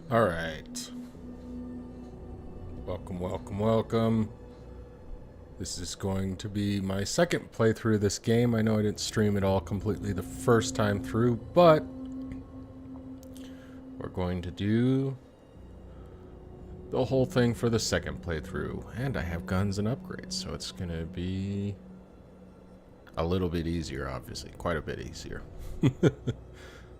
All right. Welcome, welcome, welcome. This is going to be my second playthrough of this game. I know I didn't stream it all completely the first time through, but we're going to do the whole thing for the second playthrough. And I have guns and upgrades, so it's going to be a little bit easier, obviously. Quite a bit easier.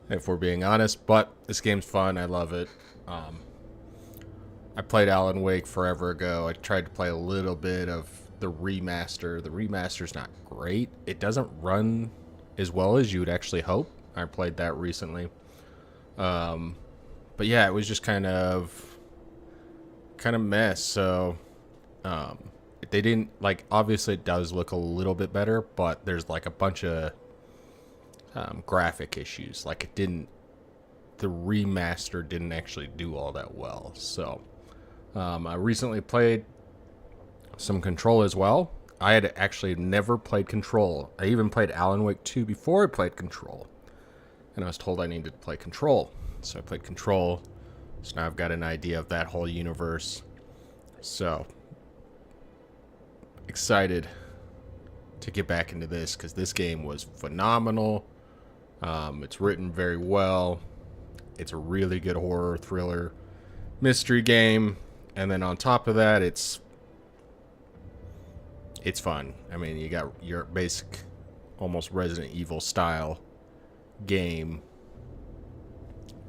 If we're being honest, but this game's fun. I love it. I played Alan Wake forever ago. I tried to play a little bit of the remaster. The remaster's not great. It doesn't run as well as you would actually hope. I played that recently. But yeah, it was just kind of mess. So they didn't, like, obviously it does look a little bit better, but there's like a bunch of graphic issues. Like the remaster didn't actually do all that well. So I recently played some Control as well. I had actually never played Control. I even played Alan Wake 2 before I played Control. And I was told I needed to play Control. So I played Control. So now I've got an idea of that whole universe. So excited to get back into this because this game was phenomenal. It's written very well. It's a really good horror thriller mystery game. And then on top of that, it's fun. I mean, you got your basic, almost Resident Evil style game,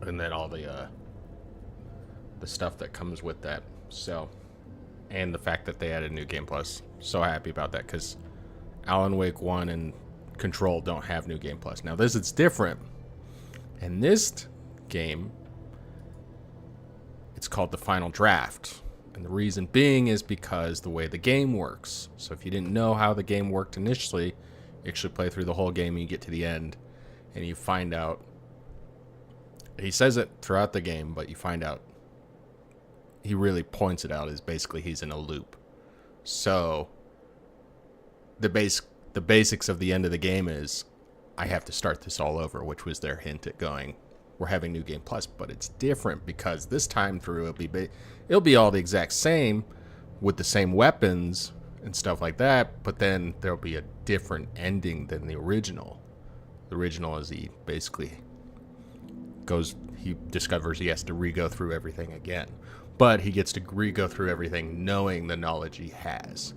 and then all the stuff that comes with that. So, and the fact that they added New Game Plus, so happy about that because Alan Wake 1 and Control don't have New Game Plus. Now this is different. And this game, it's called the Final Draft. And the reason being is because the way the game works. So if you didn't know how the game worked initially, you actually play through the whole game and you get to the end and you find out. He says it throughout the game, but you find out he really points it out as basically he's in a loop. So the basics of the end of the game is I have to start this all over, which was their hint at going, we're having New Game Plus, but it's different because this time through it'll be all the exact same with the same weapons and stuff like that, but then there'll be a different ending than the original. The original is he discovers he has to re-go through everything again, but he gets to re-go through everything knowing the knowledge he has,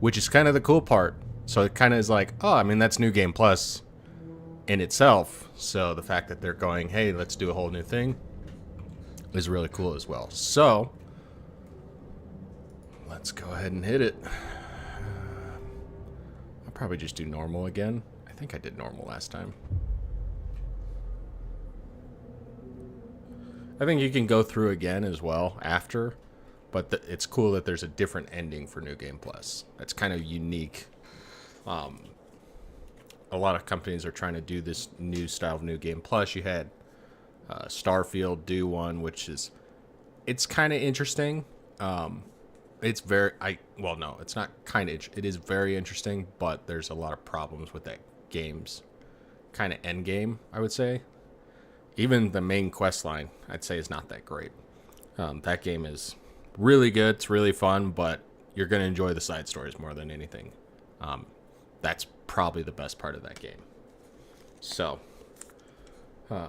which is kind of the cool part. So it kind of is like, oh, I mean, that's New Game Plus in itself. So the fact that they're going, hey, let's do a whole new thing is really cool as well. So let's go ahead and hit it. I'll probably just do normal again. I think I did normal last time. I think you can go through again as well after, but it's cool that there's a different ending for New Game Plus. That's kind of unique. A lot of companies are trying to do this new style of New Game Plus. You had Starfield do one, it's kind of interesting. It's it's not kind of, it is very interesting, but there's a lot of problems with that game's kind of end game, I would say. Even the main quest line, I'd say, is not that great. That game is really good. It's really fun, but you're going to enjoy the side stories more than anything. That's probably the best part of that game. So, let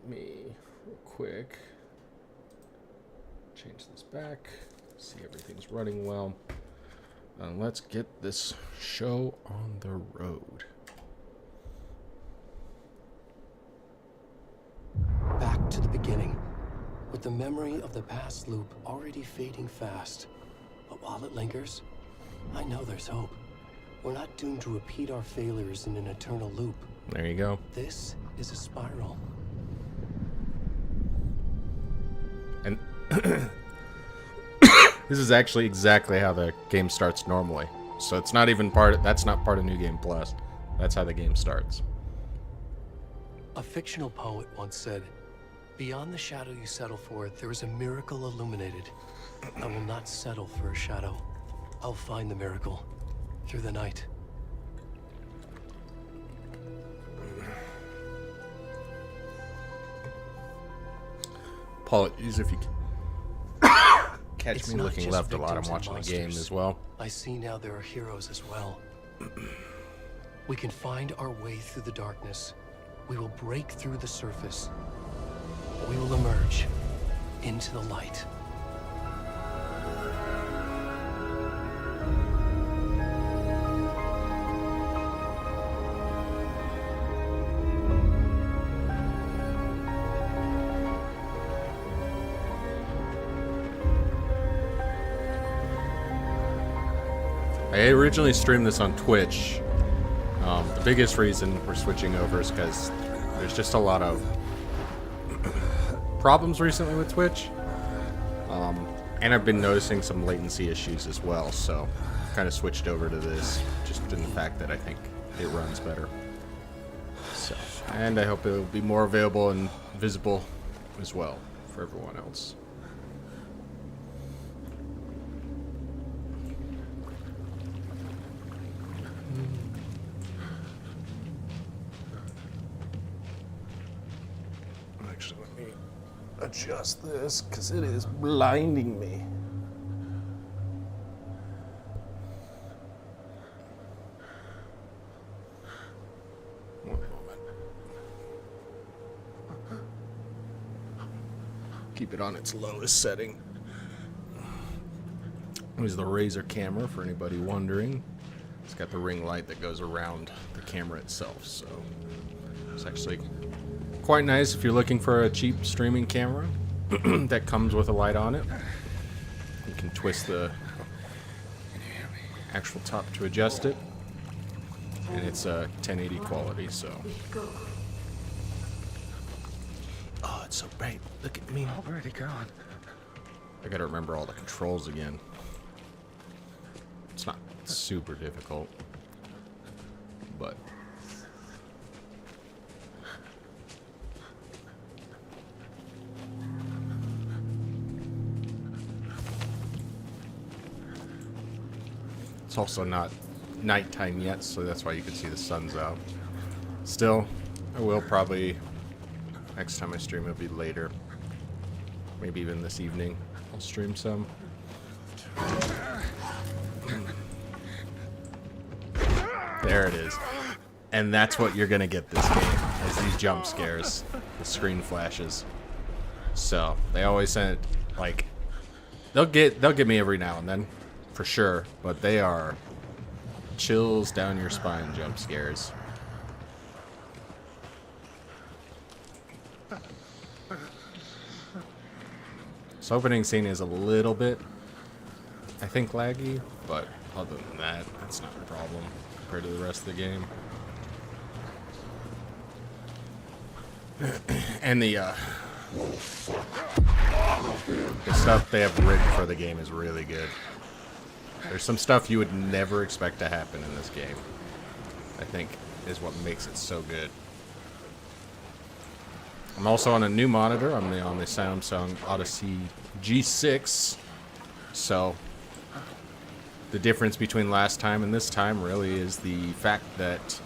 me real quick change this back, see everything's running well, and let's get this show on the road. Back to the beginning, with the memory of the past loop already fading fast. But while it lingers, I know there's hope. We're not doomed to repeat our failures in an eternal loop. There you go. This is a spiral. And this is actually exactly how the game starts normally. So it's not even that's not part of New Game Plus. That's how the game starts. A fictional poet once said, "Beyond the shadow you settle for, there is a miracle illuminated. I will not settle for a shadow. I'll find the miracle through the night." Apologies if you catch It's me not looking just left a lot. I'm victims and watching the game monsters. as well. I see now there are heroes as well. We can find our way through the darkness. We will break through the surface. We will emerge into the light. I originally streamed this on Twitch. The biggest reason we're switching over is because there's just a lot of problems recently with Twitch. And I've been noticing some latency issues as well, so I've kind of switched over to this, just in the fact that I think it runs better. So, and I hope it will be more available and visible as well for everyone else. Actually, let me adjust this because it is blinding me. One moment. Keep it on its lowest setting. Here's the Razor camera for anybody wondering. It's got the ring light that goes around the camera itself, so it's actually quite nice if you're looking for a cheap streaming camera that comes with a light on it. You can twist the actual top to adjust it, and it's a 1080 quality, so. Oh, it's so bright. Look at me. Where'd it go? I gotta remember all the controls again. It's not super difficult, but it's also not nighttime yet, so that's why you can see the sun's out. Still, I will probably, next time I stream it'll be later. Maybe even this evening I'll stream some. There it is. And that's what you're gonna get this game, is these jump scares, the screen flashes. So they always send it, like, they'll get me every now and then, for sure, but they are chills down your spine jump scares. This opening scene is a little bit, I think, laggy, but other than that, that's not a problem compared to the rest of the game. And the stuff they have written for the game is really good. There's some stuff you would never expect to happen in this game, I think, is what makes it so good. I'm also on a new monitor. I'm on the Samsung Odyssey G6. So the difference between last time and this time really is the fact that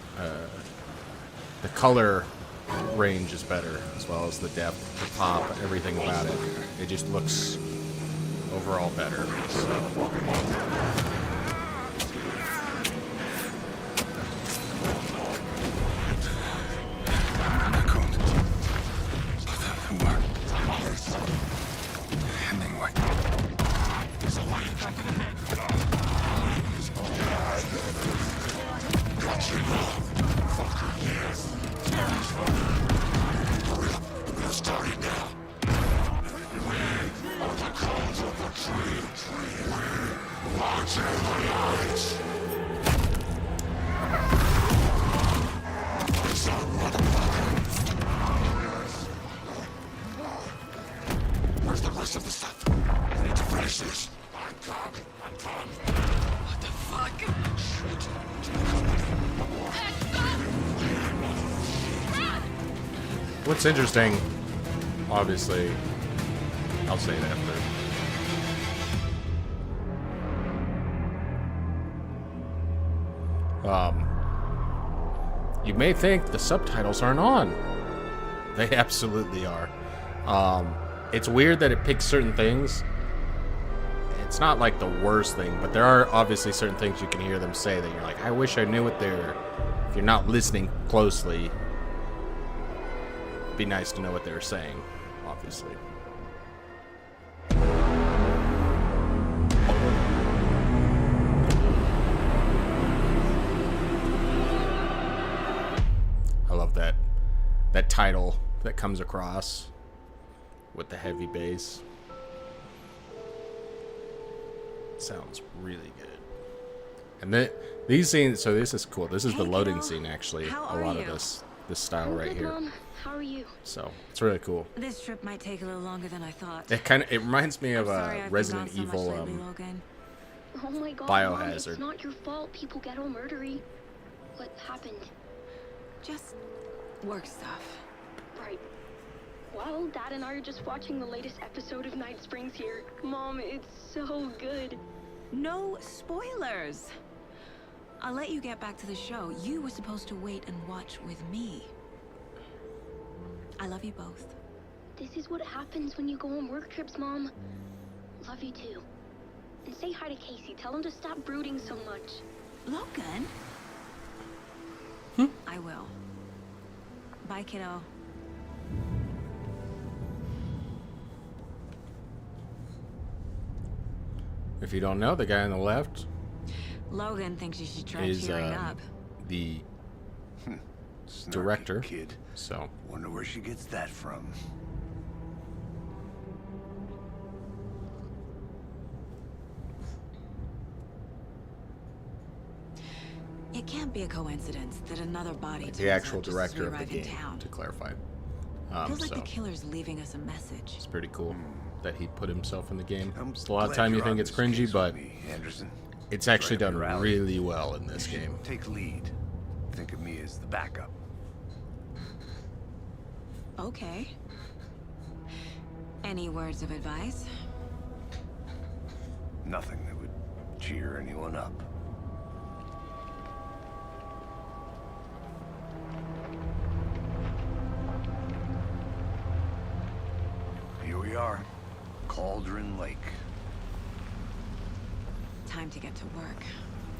the color range is better, as well as the depth, the pop, everything about it. It just looks overall better. So. Where's the rest of the stuff? I need to finish this. I'm done. What the fuck? What's interesting, obviously, I'll say it after. You may think the subtitles aren't on. They absolutely are. It's weird that it picks certain things. It's not like the worst thing, but there are obviously certain things you can hear them say that you're like, I wish I knew what they're... If you're not listening closely, it'd be nice to know what they were saying, obviously. I love that title that comes across with the heavy bass. Sounds really good. And these scenes, so this is cool. This is the loading scene, actually. A lot of this style right here. Mom, how are you? So it's really cool. This trip might take a little longer than I thought. It reminds me of Sorry I've been Resident gone so much Evil lately, Logan. Oh my God, Mom, it's Biohazard. not your fault. People get all murdery. What happened? Just work stuff. Right. Well, Dad and I are just watching the latest episode of Night Springs here. Mom, it's so good. No spoilers. I'll let you get back to the show. You were supposed to wait and watch with me. I love you both. This is what happens when you go on work trips, Mom. Love you too. And say hi to Casey. Tell him to stop brooding so much. Logan? I will. Bye, kiddo. If you don't know, the guy on the left Logan thinks you should try is cheering up. the Snarky director. kid. So Wonder where she gets that from. It can't be a coincidence that another body the turns actual up just as director we of the arrive in game, town. to clarify. Feels like So the killer's leaving us a message. it's pretty cool that he put himself in the game. I'm Just a lot of glad time you you're think on it's this cringy, case but with me, Anderson. it's actually Right up done your alley. really well in this You should game. Take lead. Think of me as the backup. Okay. Any words of advice? Nothing that would cheer anyone up. Here we are. Cauldron Lake. Time to get to work.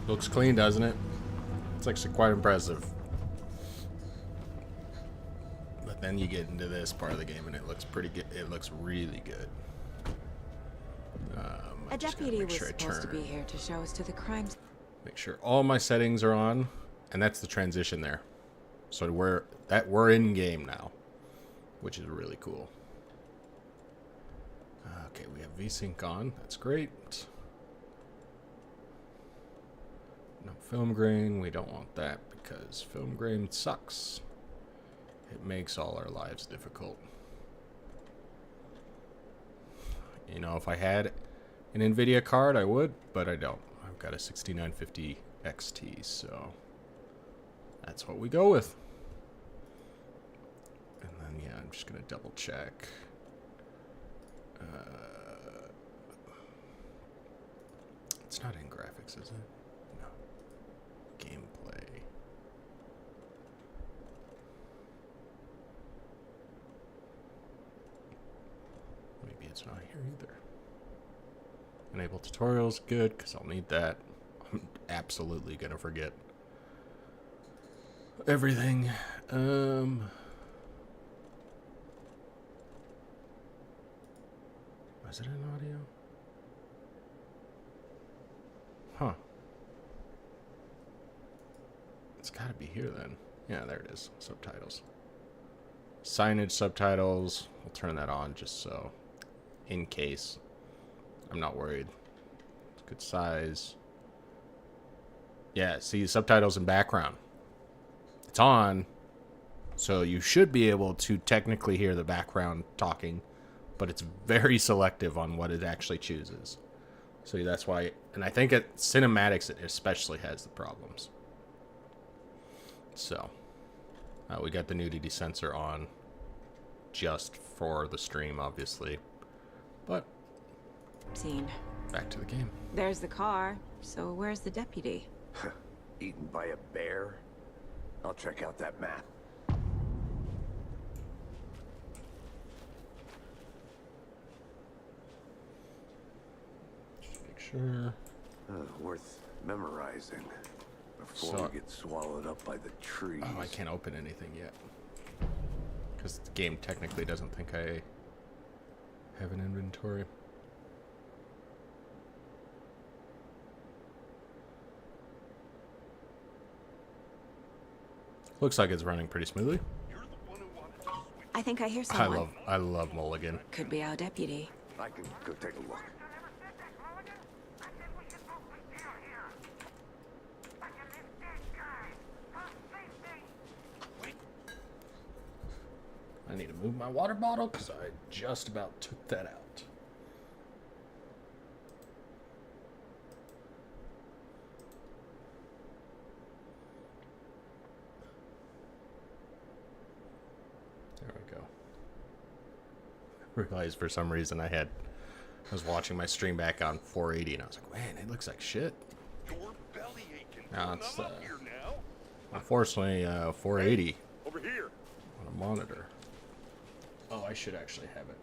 Looks clean, doesn't it? It's actually quite impressive. But then you get into this part of the game and it looks pretty good. It looks really good. A I'm just gonna deputy make was sure I supposed to turn- be here to show us to the crime. Make sure all my settings are on, and that's the transition there. So we're in game now, which is really cool. Okay, we have VSync on. That's great. No film grain. We don't want that because film grain sucks. It makes all our lives difficult. You know, if I had an NVIDIA card, I would, but I don't. I've got a 6950 XT, so that's what we go with. And then, yeah, I'm just going to double check. It's not in graphics, is it? No. Gameplay. Maybe it's not here either. Enable tutorials, good, because I'll need that. I'm absolutely going to forget everything. Was it in audio? Huh. It's got to be here then. Yeah, there it is. Subtitles. Signage subtitles. I'll turn that on just so, in case. I'm not worried. It's good size. Yeah, see subtitles in background. It's on, so you should be able to technically hear the background talking, but it's very selective on what it actually chooses. So that's why, and I think at cinematics it especially has the problems. So, we got the nudity sensor on just for the stream, obviously. But, Scene. back to the game. There's the car. So where's the deputy? Eaten by a bear? I'll check out that map. Sure. Worth memorizing before So- we get swallowed up by the trees. Oh, I can't open anything yet. Because the game technically doesn't think I have an inventory. Looks like it's running pretty smoothly. I think I hear someone. I love Mulligan. Could be our deputy. I can go take a look. I need to move my water bottle because I just about took that out. There we go. Realized for some reason I was watching my stream back on 480 and I was like, man, it looks like shit. Your belly aching. Now it's I'm up here now. unfortunately 480 Over here. on a monitor. Oh, I should actually have it.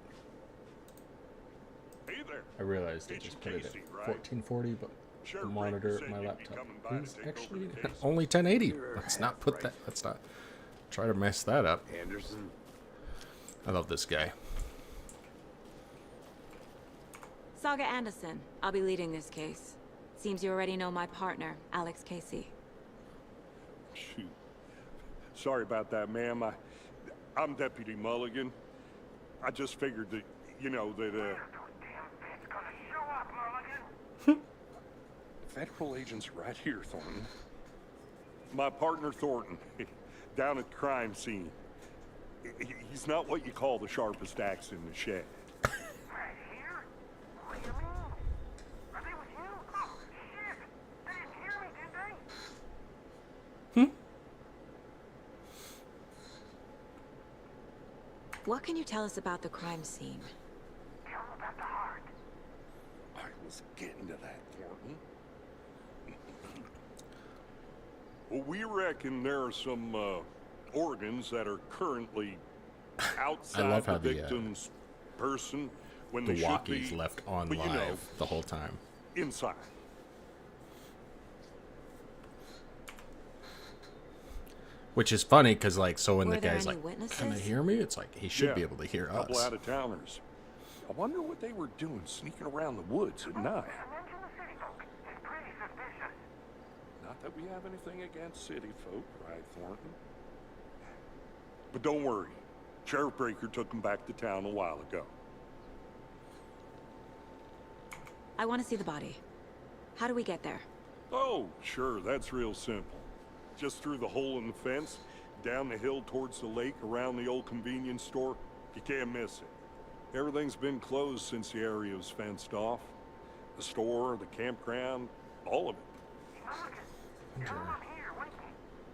Hey there. I realized I It's just put it at Casey, right? 1440, but Sheriff the Raker monitor said at my you'd be laptop coming by to is take over actually the case. only 1080. Let's not put that. Let's not try to mess that up. Anderson? I love this guy. Saga Anderson. I'll be leading this case. Seems you already know my partner, Alex Casey. Shoot. Sorry about that, ma'am. I'm Deputy Mulligan. I just figured that, Federal agents right here, Thornton. My partner, Thornton, down at the crime scene. He's not what you call the sharpest axe in the shed. Right here? What do you mean? Are they with you? Oh, shit! They didn't hear me, did they? What can you tell us about the crime scene? Tell them about the heart. I was getting to that, Thornton. Well, we reckon there are some organs that are currently outside love how the the, victim's person when they The should walkie's be, left on well, live the whole time. inside. Which is funny because, like, so when Were the there guy's any like, witnesses? can they hear me? It's like, he should Yeah, be able to hear a couple us. out-of-towners. I wonder what they were doing sneaking around the woods at night. Mention the city folk. It's pretty suspicious. Not that we have anything against city folk, right, Thornton? But don't worry. Sheriff Breaker took them back to town a while ago. I want to see the body. How do we get there? Oh, sure, that's real simple. Just through the hole in the fence, down the hill towards the lake, around the old convenience store. You can't miss it. Everything's been closed since the area was fenced off. The store, the campground, all of it. Tell them I'm here. Wait me.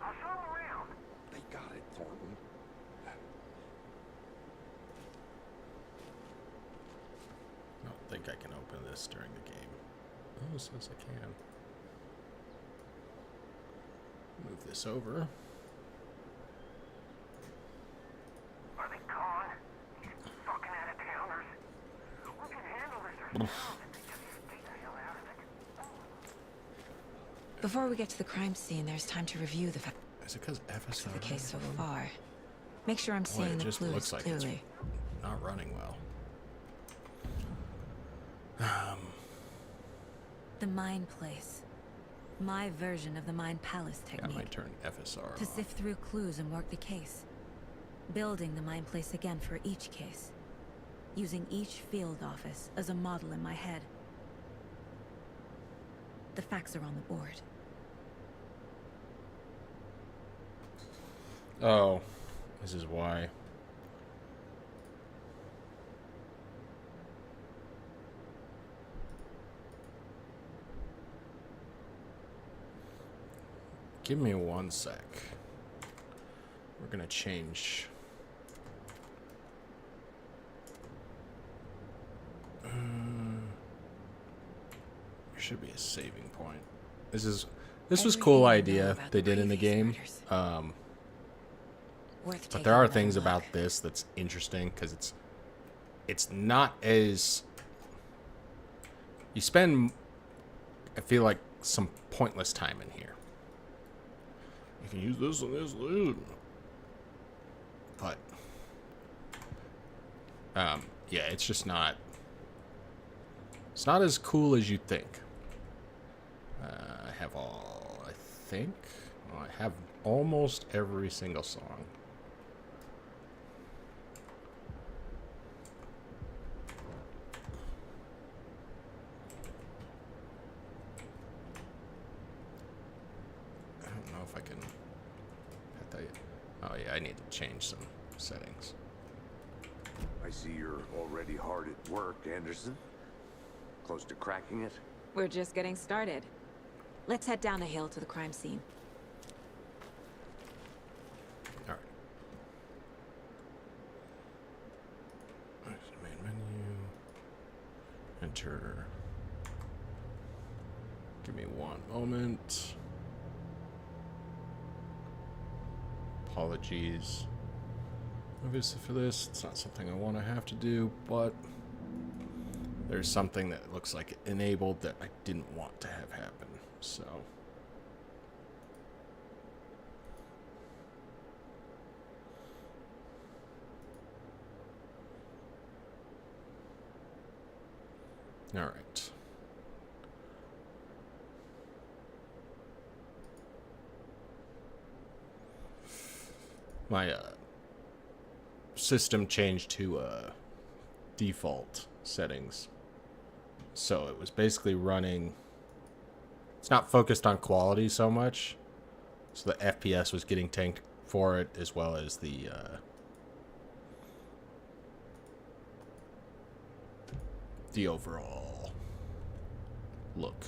I'll show them around. They got it, Thornton. I don't think I can open this during the game. Oh, it says I can. Move this over. Are they gone? These fucking out-of-towners. We can handle this ourselves if they just stay the hell out of it. Before we get to the crime scene, there's time to review the facts Is it because FSR? of the case so far. Make sure I'm Boy, seeing it the just clues looks like it's clearly. not running well. The Mind Place. My version of the Mind Palace I technique. might turn FSR To off. sift through clues and work the case. Building the Mind Place again for each case. Using each field office as a model in my head. The facts are on the board. Oh, this is why. Give me 1 sec. We're gonna change. There should be a saving point. This was Everything cool you know idea about they the did in the previous game. murders. Worth But taking there are another things look. about this that's interesting because it's not as you spend I feel like some pointless time in here. You can use this and this loot. But, yeah, it's just not... It's not as cool as you think. I have all... I think... Well, I have almost every single song. I don't know if I can... Oh yeah, I need to change some settings. I see you're already hard at work, Anderson. Close to cracking it? We're just getting started. Let's head down the hill to the crime scene. Alright. There's the main menu. Enter. Give me one moment. Apologies. Obviously for this, it's not something I want to have to do, but there's something that looks like it enabled that I didn't want to have happen, so. All right. My system changed to default settings. So it was basically running... It's not focused on quality so much. So the FPS was getting tanked for it, as well as the overall look.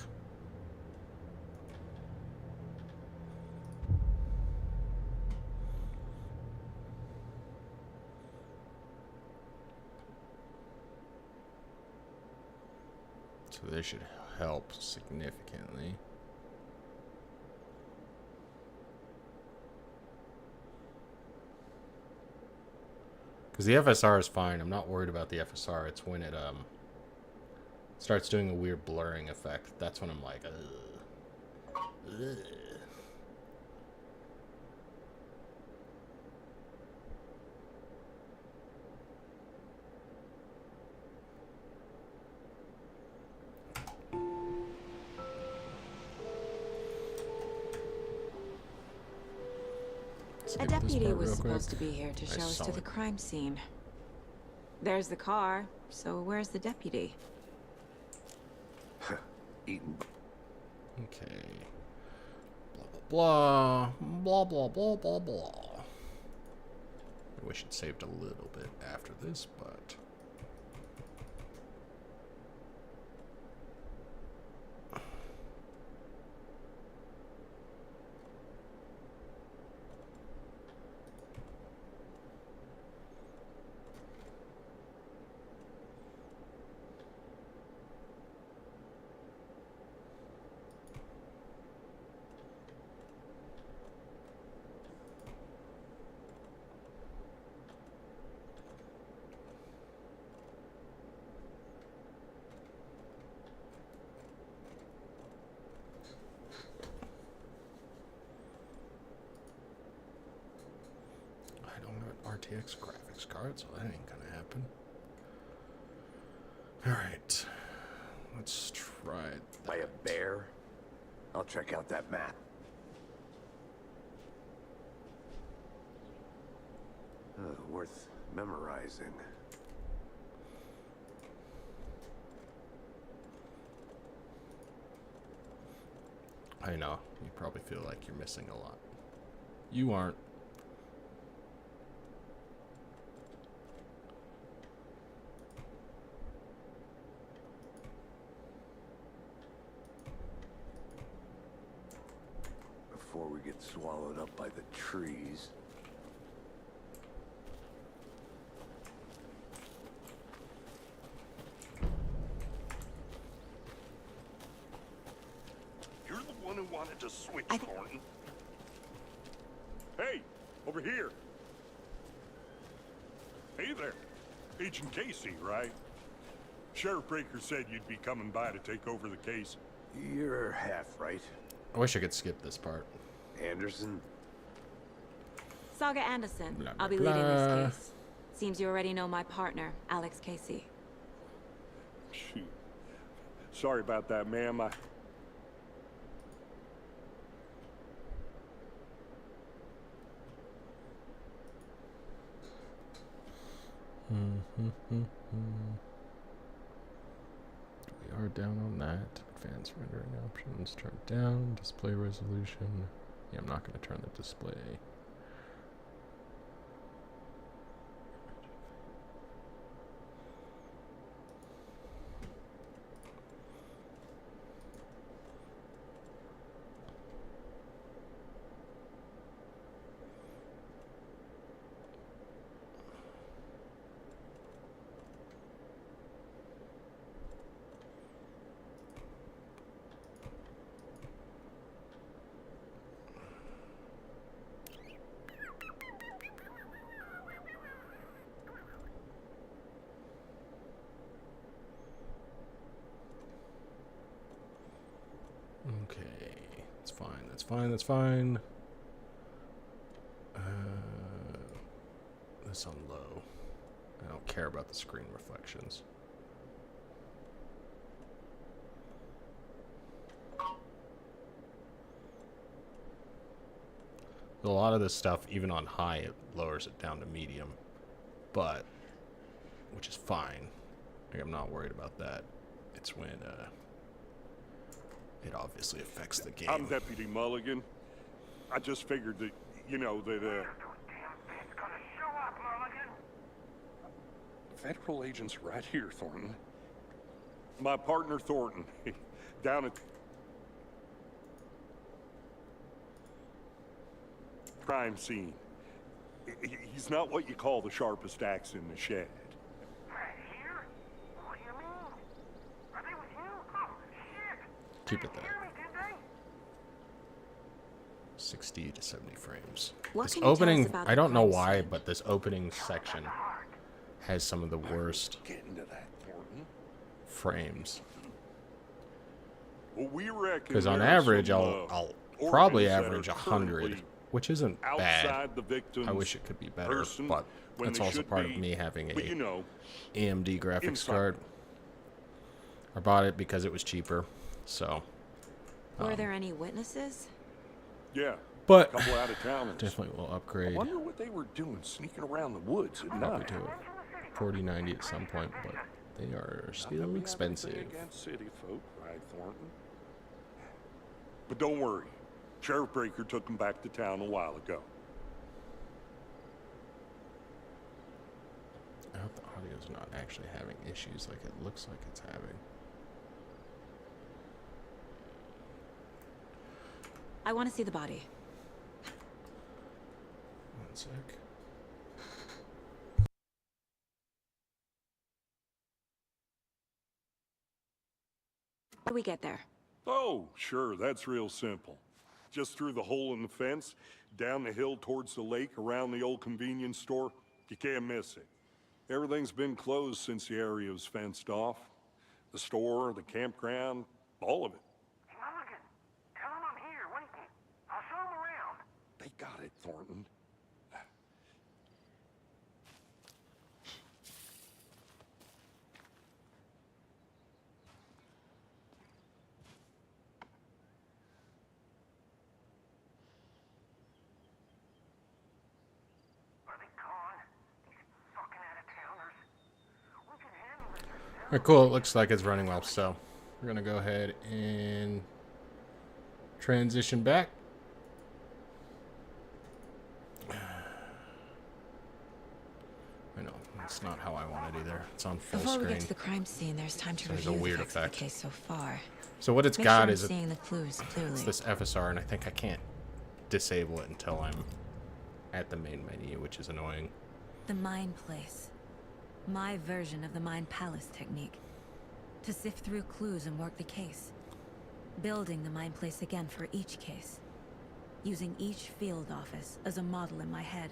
So this should help significantly. Because the FSR is fine. I'm not worried about the FSR. It's when it starts doing a weird blurring effect. That's when I'm like, ugh. Ugh. A deputy was supposed to be here to show us to the crime scene. There's the car, so where's the deputy? Eating. Okay. Blah, blah, blah, blah, blah, blah, blah. I wish it saved a little bit after this, but... RTX graphics card, so that ain't gonna happen. Alright. Let's try that. By a bear? I'll check out that map. Worth memorizing. I know. You probably feel like you're missing a lot. You aren't. Before we get swallowed up by the trees. You're the one who wanted to switch, Thornton. Hey, over here. Hey there. Agent Casey, right? Sheriff Breaker said you'd be coming by to take over the case. You're half right. I wish I could skip this part. Anderson? Saga Anderson. Blah, I'll blah, be leading blah. this case. Seems you already know my partner, Alex Casey. Shoot. Sorry about that, ma'am. We are down on that. Advanced rendering options turned down. Display resolution. Yeah, I'm not going to turn the display. Okay, that's fine, that's fine, that's fine. This on low. I don't care about the screen reflections. A lot of this stuff, even on high, it lowers it down to medium. But, which is fine. Like, I'm not worried about that. It's when, it obviously affects the game. I'm Deputy Mulligan. I just figured that, you know, that, Damn thing's gonna show up, Mulligan. Federal agents right here, Thornton. My partner, Thornton, down at crime scene. He's not what you call the sharpest axe in the shed. Right here? What do you mean? Are they with you? Oh, shit. Keep it They there. hear me, did they? 60 to 70 frames. What This can you tell us opening, about I the don't know crime why, scene? but this opening section has some of the worst Get into that, Thornton. frames. Well, we reckon Because on there are average, some, I'll probably organs that are average 100, currently which isn't bad. outside the victim's I wish it could be better, person but when that's they also should part be, of me having but you a know, AMD graphics inside. card. I bought it because it was cheaper, so. Were there any witnesses? yeah, But a couple out of towners. definitely will I upgrade. wonder what they were doing sneaking around the woods at Probably night. to a 4090 at some point, but they are Not that still we have anything expensive. against city folk, right, Thornton? But don't worry, Sheriff Breaker took them back to town a while ago. I hope the audio's not actually having issues like it looks like it's having. I want to see the body. One sec. How do we get there? Oh, sure, that's real simple. Just through the hole in the fence, down the hill towards the lake, around the old convenience store. You can't miss it. Everything's been closed since the area was fenced off. The store, the campground, all of it. Hey, Mulligan, tell him I'm here waiting. I'll show him around. They got it, Thornton. Are they gone? These fucking out-of-towners. We can handle this ourselves. Alright, cool. It looks like it's running well, so we're gonna go ahead and transition back. I know, that's not how I want it either. It's on full Before we screen. get to the crime scene, there's time to There's a review weird the facts of effect. the case so far. So what it's Make got sure is I'm seeing the clues clearly. it's this FSR, and I think I can't disable it until I'm at the main menu, which is annoying. The Mind Place. My version of the Mind Palace technique. To sift through clues and work the case. Building the Mind Place again for each case. Using each field office as a model in my head.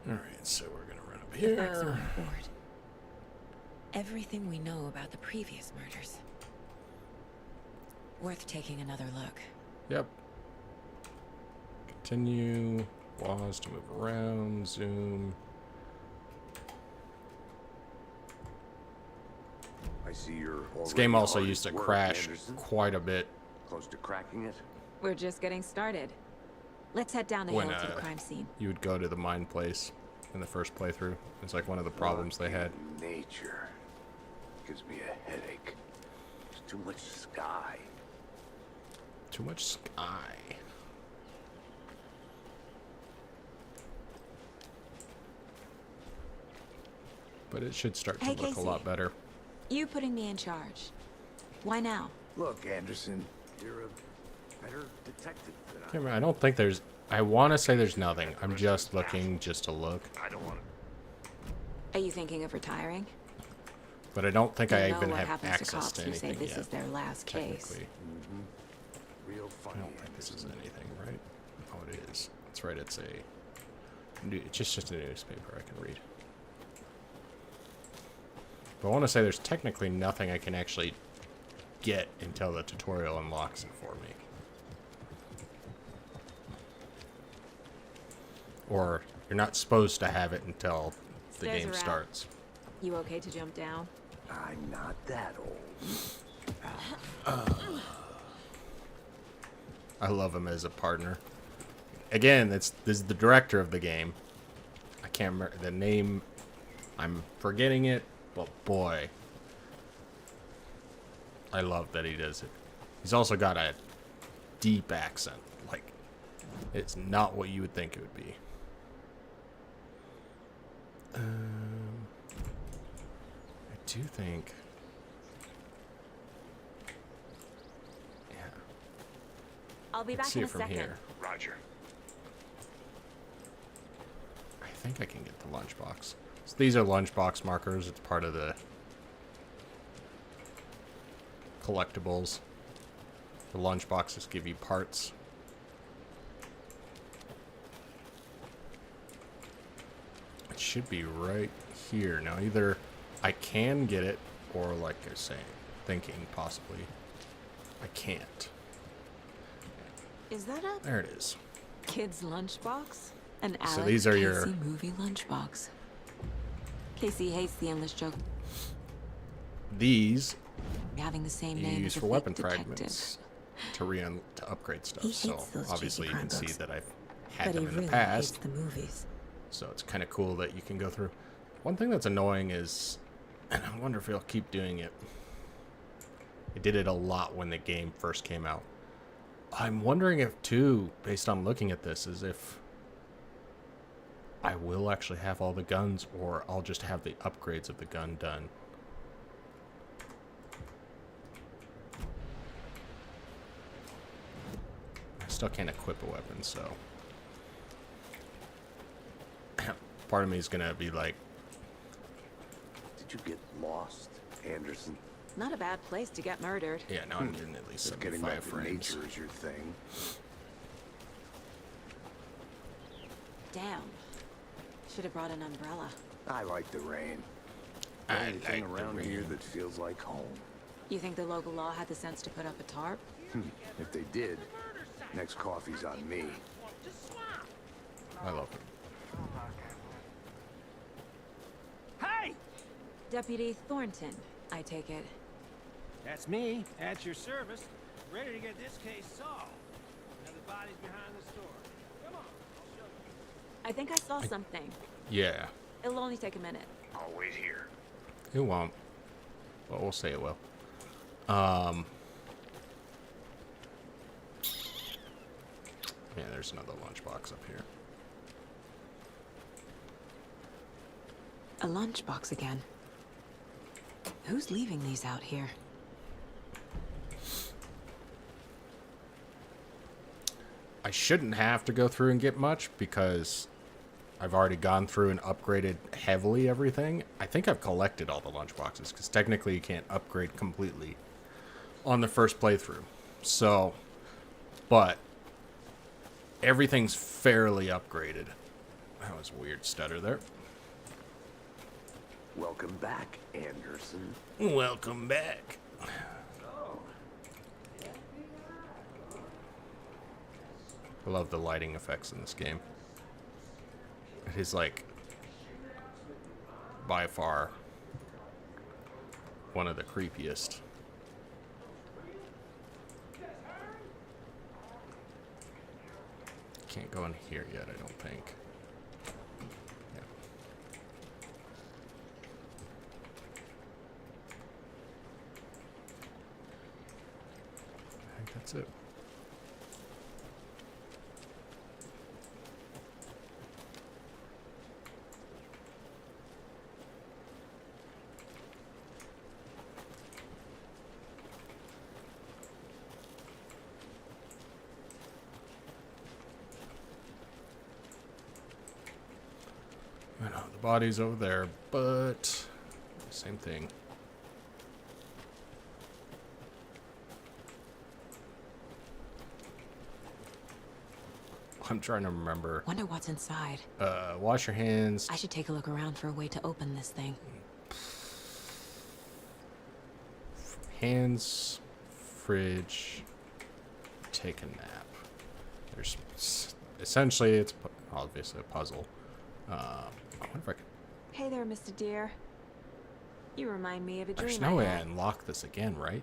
Alright, so we're gonna run up The facts are here. on the board. Everything we know about the previous murders. Worth taking another look. Yep. Continue. Pause to move around. Zoom. I see you're This game already also hard used to at work, crash Anderson. quite a bit Close to cracking it? We're just getting started. Let's head down the when hill to the crime scene. you would go to the mine place in the first playthrough. It's like one of the problems they had. Nature gives me a headache. There's too much sky. Too much sky. But it should start to Hey, look a Casey. lot better. You putting me in charge. Why now? Look, Anderson, you're a better detective than I. Camera, I don't think there's... I want to say there's nothing. I'm just looking just to look. I don't want Are you thinking of retiring? But I don't think I You know even what have happens access to to cops who say anything this yet. is their last case. Technically. real I funny. don't think this is anything, right? Oh, it is. That's right, it's it's just a newspaper I can read. But I want to say there's technically nothing I can actually get until the tutorial unlocks it for me. Or you're not supposed to have it until the Stairs game are out. starts. You okay to jump down? I'm not that old. I love him as a partner. Again, this is the director of the game. I can't remember the name. I'm forgetting it, but boy, I love that he does it. He's also got a deep accent. Like, it's not what you would think it would be. I do think... Yeah. I'll be Let's back see in it a from second. here. Roger. I think I can get the lunchbox. So these are lunchbox markers. It's part of the collectibles. The lunchboxes give you parts. It should be right here. Now either I can get it, or like I was saying, thinking possibly, I can't. Is that a There it is. kid's lunchbox? An Alex So these are Casey your- movie lunchbox. Casey hates the endless joke These of having the same you name use as a for fake weapon detective. fragments to upgrade stuff. He So hates those obviously you cheesy can see crime that I've But had he them in really the past. hates the movies. So it's kind of cool that you can go through. One thing that's annoying is, and I wonder if he'll keep doing it. It did it a lot when the game first came out. I'm wondering if, too, based on looking at this, is if I will actually have all the guns, or I'll just have the upgrades of the gun done. I still can't equip a weapon, so... Part of me is gonna be like, Did you get lost, Anderson? Not a bad place to get murdered. yeah, now I'm getting at least If getting back 75 to frames. nature is your thing. Damn. Should have brought an umbrella. I like the rain. The I only thing like the around here rain. that feels like home. You think the local law had the sense to put up a tarp? If they did, next coffee's on me. I love it. Hey! Deputy Thornton, I take it. That's me, at your service, ready to get this case solved. Now the body's behind the store. Come on, I'll show you. I think I saw something. Yeah, It'll only take a minute. I'll wait here. it won't. But we'll say it will. Yeah, there's another lunchbox up here. A lunchbox again. Who's leaving these out here? I shouldn't have to go through and get much because I've already gone through and upgraded heavily everything. I think I've collected all the lunchboxes because technically you can't upgrade completely on the first playthrough. So, but everything's fairly upgraded. That was a weird stutter there. Welcome back, Anderson. Welcome back. I love the lighting effects in this game. It is like by far one of the creepiest. Can't go in here yet, I don't think. Yeah. I think that's it. I know the body's over there, but same thing. I'm trying to remember. Wonder what's inside. Wash your hands. I should take a look around for a way to open this thing. Hands, fridge, take a nap. There's essentially it's obviously a puzzle. I wonder if I can. Hey there, Mr. Deer. You remind me of a dream There's I no way I had. unlock this again, right?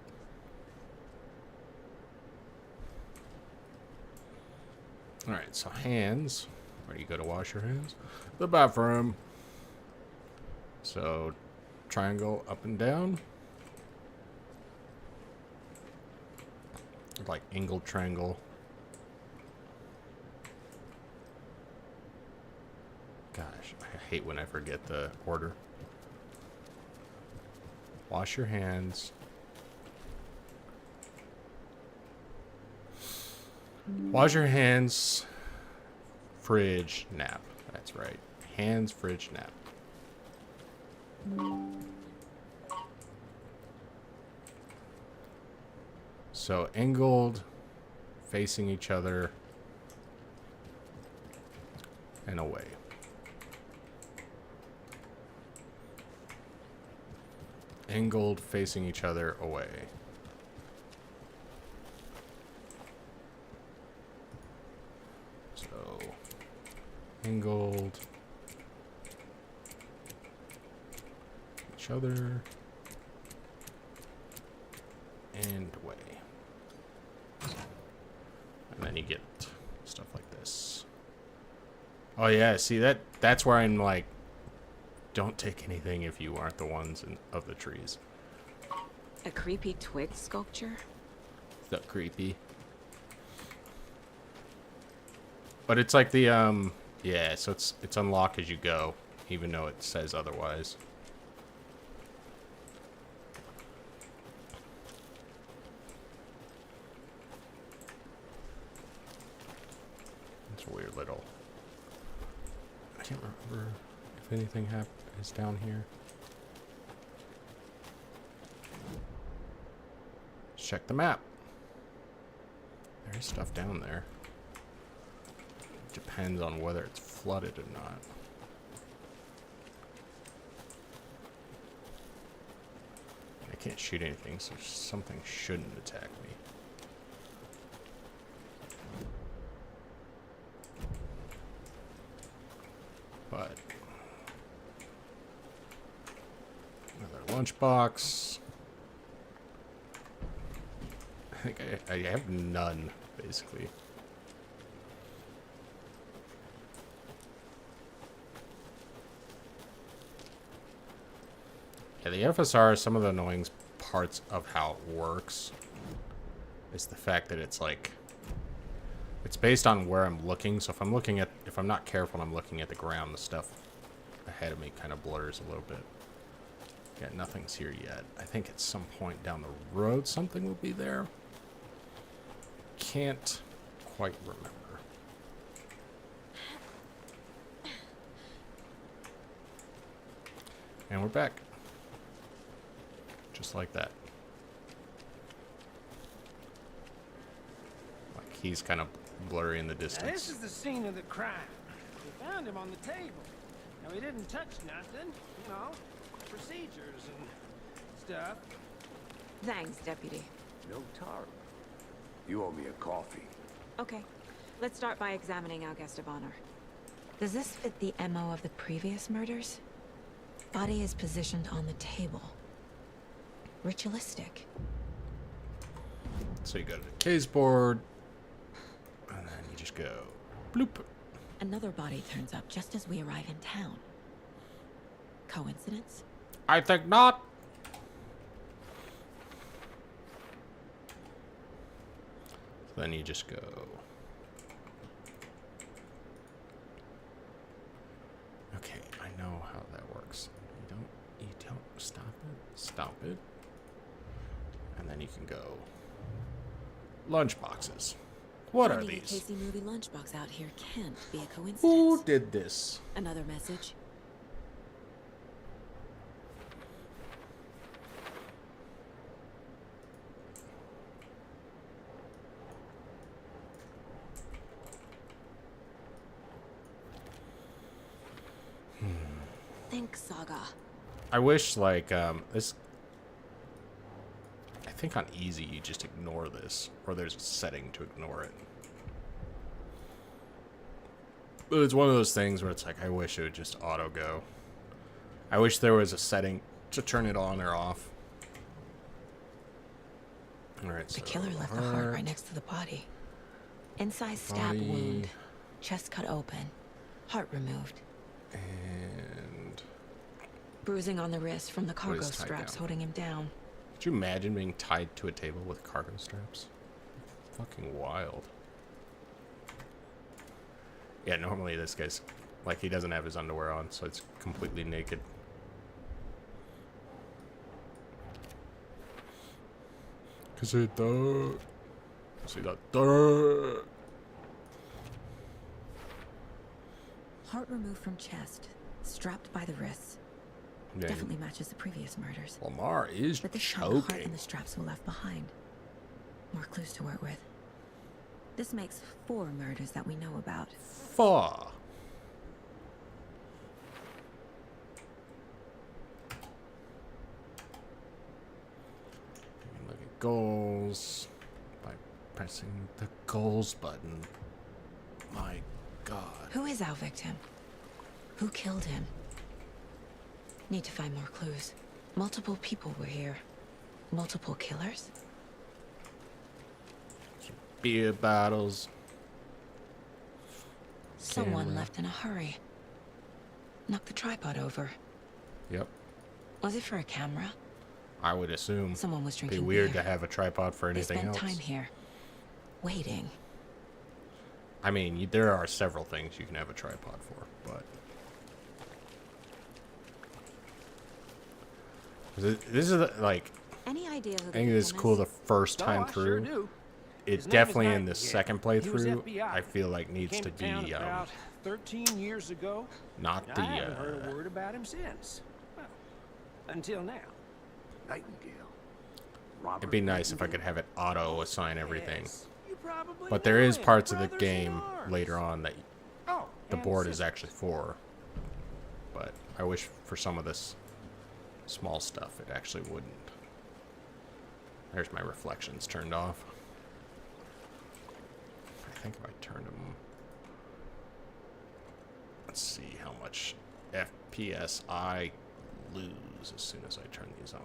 All right, so hands. Where do you go to wash your hands? The bathroom. So triangle up and down. Like angled triangle. Gosh, I hate when I forget the order. Wash your hands. Wash your hands. Fridge, nap. That's right. Hands, fridge, nap. So angled, facing each other, and away. Angled, facing each other, away. So, angled, each other, and away. And then you get stuff like this. Oh yeah, see that's where I'm like, don't take anything if you aren't the ones of the trees. A creepy twig sculpture? So creepy. But it's like the yeah, so it's unlock as you go, even though it says otherwise. It's a weird little. I can't remember if anything is down here. Let's check the map. There's stuff down there. Depends on whether it's flooded or not. I can't shoot anything, so something shouldn't attack me. But another lunchbox. I think I have none, basically. Yeah, the FSR, some of the annoying parts of how it works is the fact that it's like, it's based on where I'm looking. So if I'm not careful and I'm looking at the ground, the stuff ahead of me kind of blurs a little bit. Yeah, nothing's here yet. I think at some point down the road something will be there. Can't quite remember. And we're back. Just like that. Like he's kind of blurry in the Now, distance. this is the scene of the crime. We found him on the table. Now, he didn't touch nothing, you know, procedures and stuff. Thanks, Deputy. No tar. You owe me a coffee. Okay. Let's start by examining our guest of honor. Does this fit the MO of the previous murders? Body is positioned on the table. Ritualistic. So you go to the case board, and then you just go bloop. Another body turns up just as we arrive in town. Coincidence? I think not. Then you just go. Okay, I know how that works. You don't stop it, and then you can go. Lunch boxes. What are Finding a these? Casey movie lunchbox out here can't be a coincidence. Who did this? Another message. Think Saga. I wish, like, this. I think on easy you just ignore this, or there's a setting to ignore it. But it's one of those things where it's like, I wish it would just auto go. I wish there was a setting to turn it on or off. Alright, The so killer left the heart right next to the body. Inside stab Body. wound. Chest cut open. Heart removed. And Bruising on the wrist from the cargo is tied straps down? holding him down. could you imagine being tied to a table with cargo straps? Fucking wild. Yeah, normally this guy's like, he doesn't have his underwear on, so it's completely naked. Cause it does. See that? Heart removed from chest. Strapped by the wrists. Yeah, Definitely matches the previous murders. Lamar is But this time the heart choking. and the straps were left behind. More clues to work with. This makes 4 murders that we know about. Fuck. Look at goals by pressing the goals button. My God. Who is our victim? Who killed him? Need to find more clues. Multiple people were here. Multiple killers? Beer bottles. Someone Camera. left in a hurry. Knocked the tripod over. Yep. Was it for a camera? I would assume. Someone was It'd drinking be weird beer. to have a tripod for They anything spent else. time here. Waiting. I mean, there are several things you can have a tripod for, but this is like, Any idea who I the think this is victim cool is? the first Oh, time I sure through. do. It His name is definitely in the Nightingale. second He was playthrough, FBI. I feel like needs Came to town be about 13 years ago. not I the haven't heard a word about him since. Well, until now. Nightingale. Robert it'd be nice if I Nightingale. could have it auto assign everything. Yes, you probably But there know is him. parts of the Brothers in game arms. later on that Oh, the and board is sister. actually for. But I wish for some of this small stuff it actually wouldn't. There's my reflections turned off. I think if I turn them... Let's see how much FPS I lose as soon as I turn these on.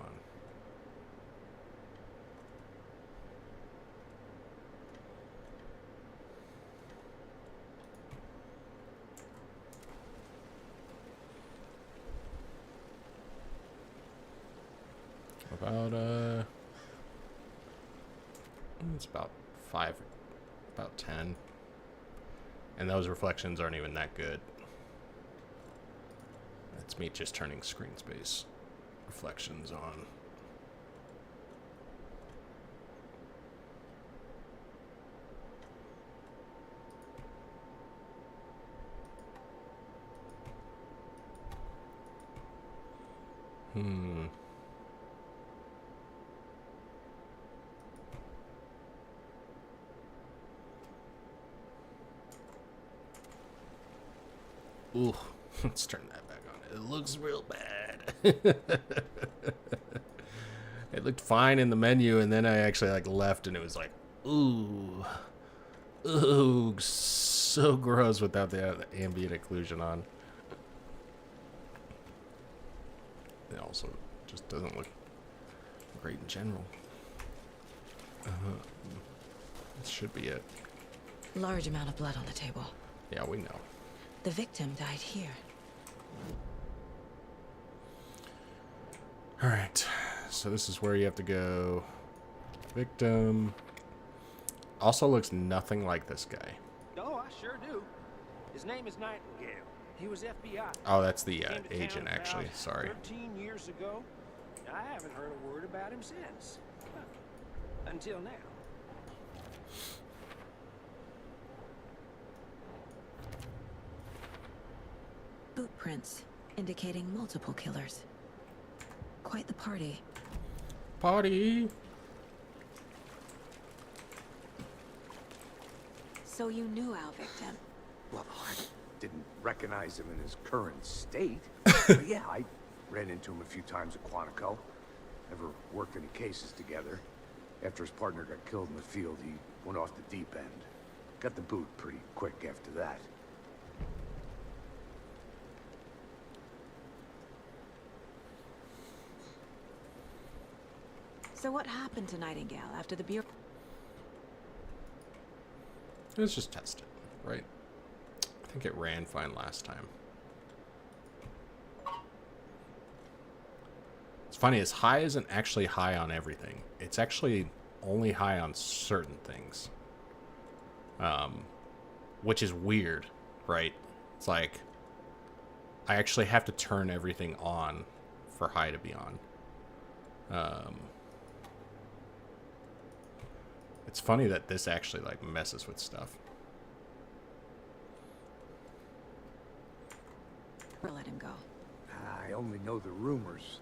About it's about 5, about 10, and those reflections aren't even that good. That's me just turning screen space reflections on. Ooh, let's turn that back on. It looks real bad. It looked fine in the menu, and then I actually like left, and it was like, ooh, Ooh, so gross without the ambient occlusion on. It also just doesn't look great in general. This should be it. Large amount of blood on the table. Yeah, we know. The victim died here. Alright, so this is where you have to go. Victim. Also looks nothing like this guy. Oh, I sure do. His name is Nightingale. He was FBI. Oh, that's the Came to agent, town actually. about Sorry. 13 years ago. I haven't heard a word about him since. Until now. Boot prints indicating multiple killers. Quite the party. Party! So you knew our victim. Well, I didn't recognize him in his current state. But yeah, I ran into him a few times at Quantico. Never worked any cases together. After his partner got killed in the field, he went off the deep end. Got the boot pretty quick after that. So what happened to Nightingale after the Bureau? Let's just test it, right? I think it ran fine last time. It's funny, as high isn't actually high on everything. It's actually only high on certain things. Which is weird, right? It's like, I actually have to turn everything on for high to be on. It's funny that this actually, like, messes with stuff. Or let him go. I only know the rumors.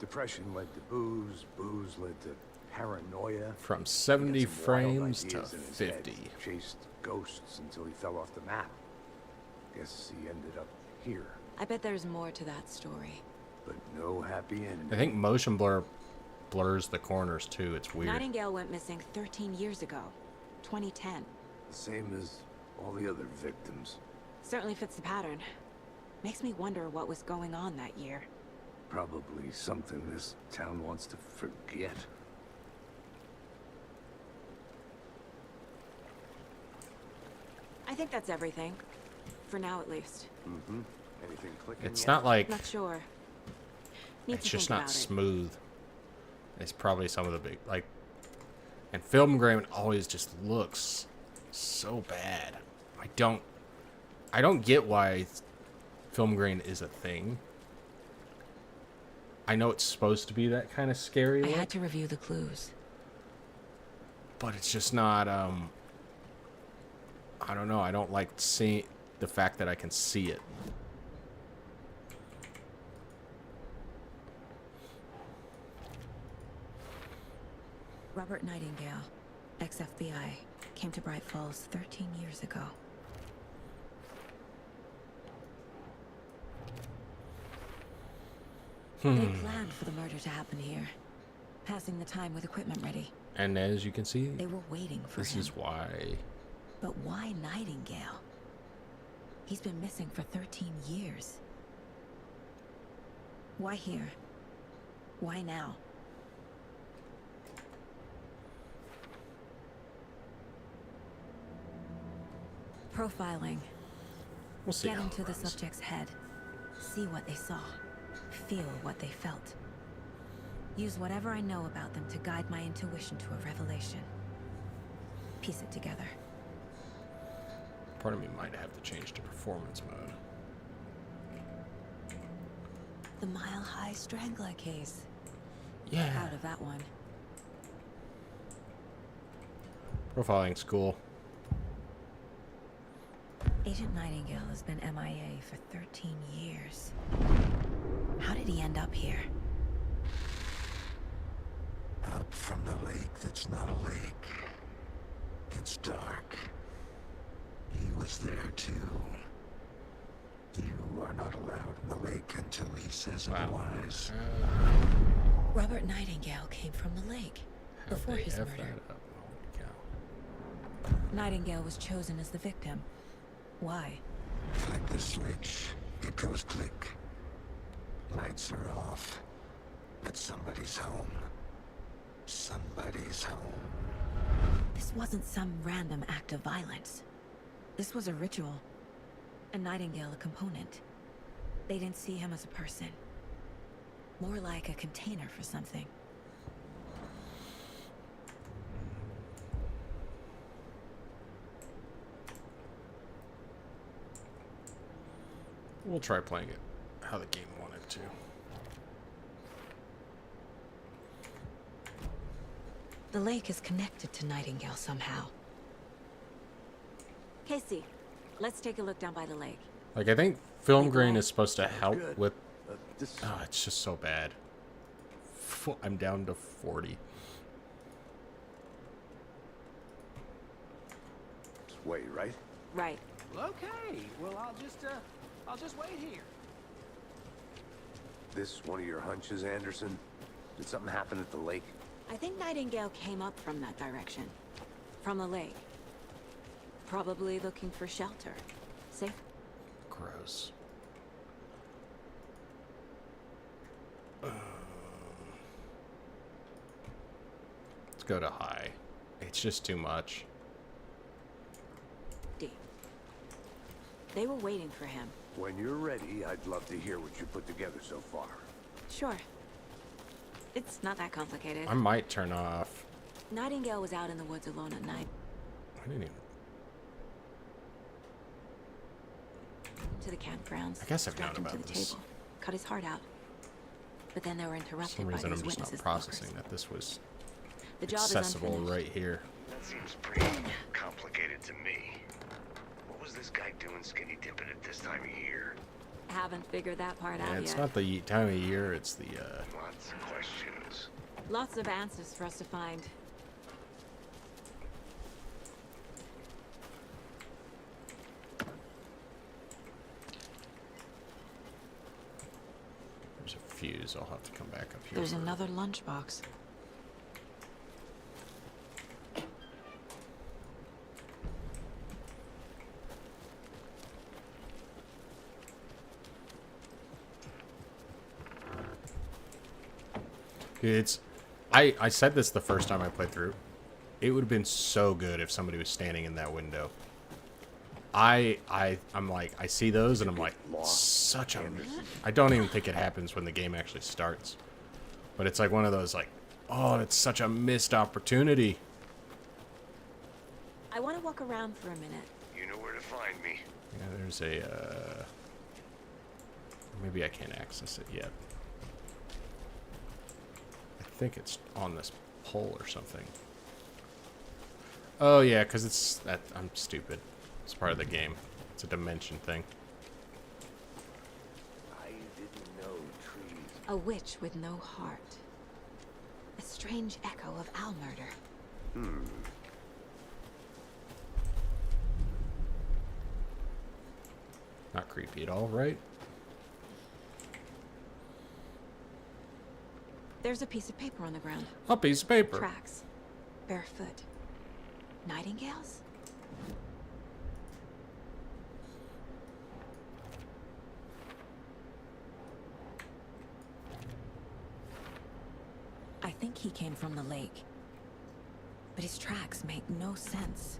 Depression led to booze, booze led to paranoia. From 70 He got some wild frames to ideas in his head. 50. Chased ghosts until he fell off the map. Guess he ended up here, I bet there's more to that story. but no happy ending. I think motion blur blurs the corners too. It's weird. Nightingale went missing 13 years ago. 2010. The same as all the other victims. Certainly fits the pattern. Makes me wonder what was going on that year. Probably something this town wants to forget. I think that's everything. For now, at least. Mm-hmm. Anything clicking It's yet? not like Not sure. Need it's to just think not about it. smooth. It's probably some of the big, like, and film grain always just looks so bad. I don't get why film grain is a thing. I know it's supposed to be that kind of scary I look, had to review the clues. but it's just not. I don't know. I don't like seeing the fact that I can see it. Robert Nightingale, ex-FBI, came to Bright Falls 13 years ago. They planned for the murder to happen here, passing the time with equipment ready. And as you can see, They were waiting for this him. is why. But why Nightingale? He's been missing for 13 years. Why here? Why now? Profiling. We'll see. Get how into it the runs. subject's head. See what they saw. Feel what they felt. Use whatever I know about them to guide my intuition to a revelation. Piece it together. Part of me might have to change to performance mode. The Mile High Strangler case. Yeah. Out of that one. Profiling school. Agent Nightingale has been MIA for 13 years. How did he end up here? Up from the lake that's not a lake. It's dark. He was there too. You are not allowed in the lake until he says otherwise. Robert Nightingale came from the lake before his murder. That up? Holy cow. Nightingale was chosen as the victim. Why? Like the switch, it goes click. Lights are off. But somebody's home. Somebody's home. This wasn't some random act of violence. This was a ritual. And Nightingale a component. They didn't see him as a person. More like a container for something. We'll try playing it how the game wanted to. The lake is connected to Nightingale somehow. Casey, let's take a look down by the lake. Like, I think film Like grain what? is supposed to help Good. with... This Oh, it's just so bad. I'm down to 40. way, right? Right. Well, okay. Well, I'll just wait here. This one of your hunches, Anderson? Did something happen at the lake? I think Nightingale came up from that direction. From the lake. Probably looking for shelter. Safe. Gross. Let's go to high. It's just too much. D. They were waiting for him. When you're ready, I'd love to hear what you put together so far. Sure. It's not that complicated. I might turn off. Nightingale was out in the woods alone at night. I didn't even... To the campgrounds. I guess I've strapped known him to about the this. table. Cut his heart out. But then they were For interrupted some by reason, these I'm just witnesses. not processing that this was The job is accessible unfinished. right here. That seems pretty complicated to me. What was this guy doing skinny dipping at this time of year? Haven't figured that part Yeah, out it's yet. not the time of year, it's the, Lots of questions. Lots of answers for us to find. there's a fuse. I'll have to come back up here. There's for it. another lunchbox. It's... I said this the first time I played through. It would have been so good if somebody was standing in that window. I'm like, I see those and I'm like, such a... I don't even think it happens when the game actually starts. But it's like one of those like, oh, it's such a missed opportunity. I want to walk around for a minute. You know where to find me. Yeah, there's a... maybe I can't access it yet. I think it's on this pole or something. Oh yeah, because it's that I'm stupid. It's part of the game. It's a dimension thing. I didn't know trees. A witch with no heart. A strange echo of owl murder. Not creepy at all, right? There's a piece of paper on the ground. A piece of paper. Tracks. Barefoot. Nightingales? I think he came from the lake. But his tracks make no sense.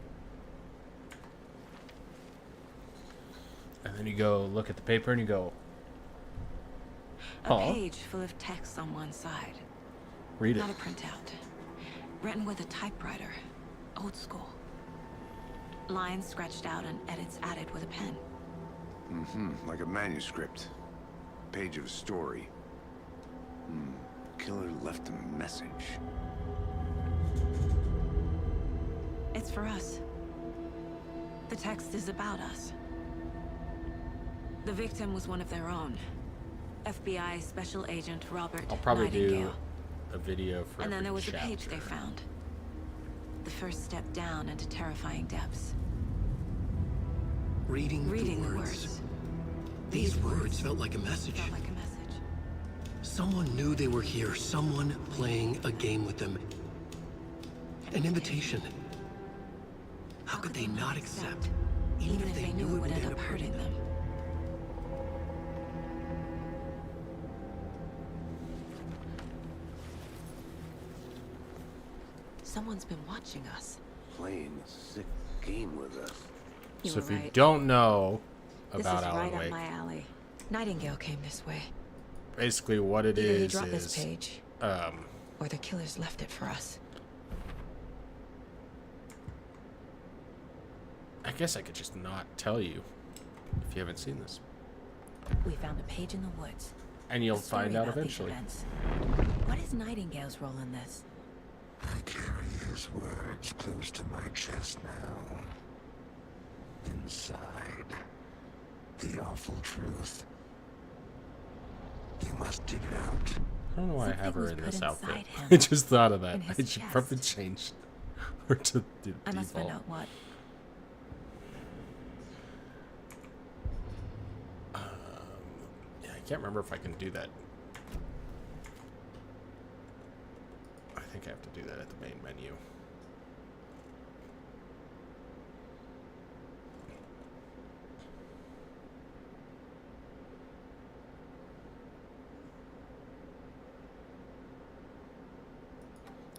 And then you go look at the paper and you go, A Aw. page full of text on one side. read it. Not a printout. Written with a typewriter. Old school. Lines scratched out and edits added with a pen. Like a manuscript. Page of a story. Killer left a message. It's for us. The text is about us. The victim was one of their own. FBI Special Agent Robert I'll probably do Nightingale. a video for And then every there was a page chapter. they found. The first step down into terrifying depths. Reading The words. These words felt like a message. Felt like a message. Someone knew they were here. Someone playing a game with them. An invitation. How could they them not accept, accept? even if they knew it would end up hurting them? Someone's been watching us. Playing a sick game with us. You So were if you right. don't know This about is Alan right up Wake, my alley. Nightingale came this way. basically what it Either he is dropped this page, um, or the killers left it for us. I guess I could just not tell you if you haven't seen this, We found a page in the woods. and you'll A story find out about these eventually. events. What is Nightingale's role in this? I carry his words close to my chest now. Inside, the awful truth. You must dig it out. I don't know why I Something have her was in put this outfit. inside him, I just thought of that. in his I should chest. probably change her to the I must find default. out what. Yeah, I can't remember if I can do that. I think I have to do that at the main menu.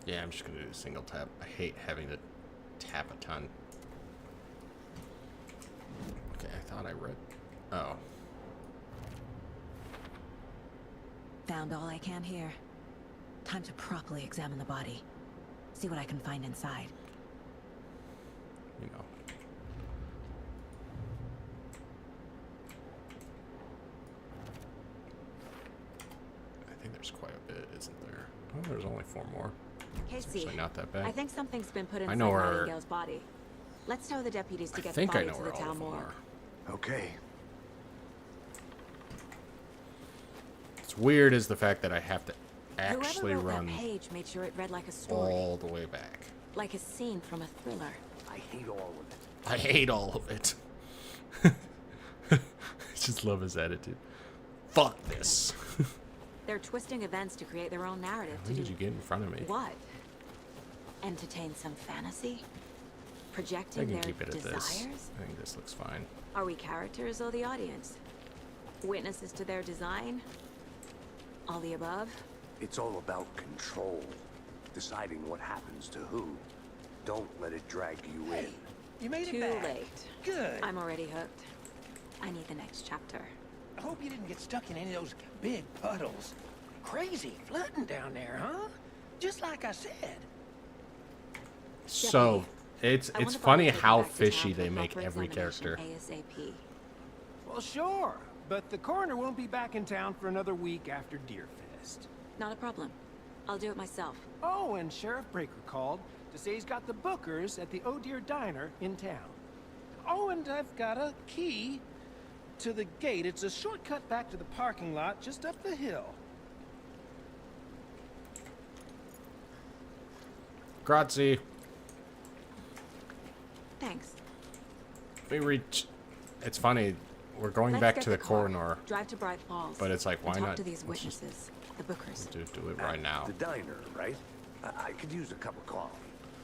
Yeah, I'm just gonna do a single tap. I hate having to tap a ton. Okay, I thought I read. Oh. Found all I can here. Time to properly examine the body. See what I can find inside. You know. I think there's quite a bit, isn't there? Oh, there's only 4 more. It's Casey, actually not that bad. I think something's been put I inside know where- Nightingale's body. Let's tell the deputies to I get the think I body know to where the all town of them morgue. are. Okay. What's weird is the fact that I have to actually Whoever wrote run that page made sure it read like a story, all the way back. like a scene from a thriller. I hate all of it. I hate all of it. I just love his attitude. Fuck this. They're twisting events to create their own narrative. When to did do you get in front of me? what? Entertain some fantasy? I Projecting can their keep it at desires? this. I think this looks fine. Are we characters or the audience? Witnesses to their design? All the above? It's all about control. Deciding what happens to who. Don't let it drag you in. You made Too it back. late. Good. I'm already hooked. I need the next chapter. I hope you didn't get stuck in any of those big puddles. Crazy flooding down there, huh? Just like I said. So, it's I want the funny body taken how back to fishy town for they make proper every examination character. ASAP. Well, sure. But the coroner won't be back in town for another week after Deerfest. Not a problem. I'll do it myself. Oh, and Sheriff Breaker called to say he's got the bookers at the Oh Dear Diner in town. Oh, and I've got a key to the gate. It's a shortcut back to the parking lot just up the hill. Grazie. Thanks. We reach. It's funny. We're going Let's back get to the car, coroner. Drive to Bright Falls. But it's like, and why talk not to these let's just witnesses, the bookers. Do it right now. The diner, right? I could use a cup of coffee.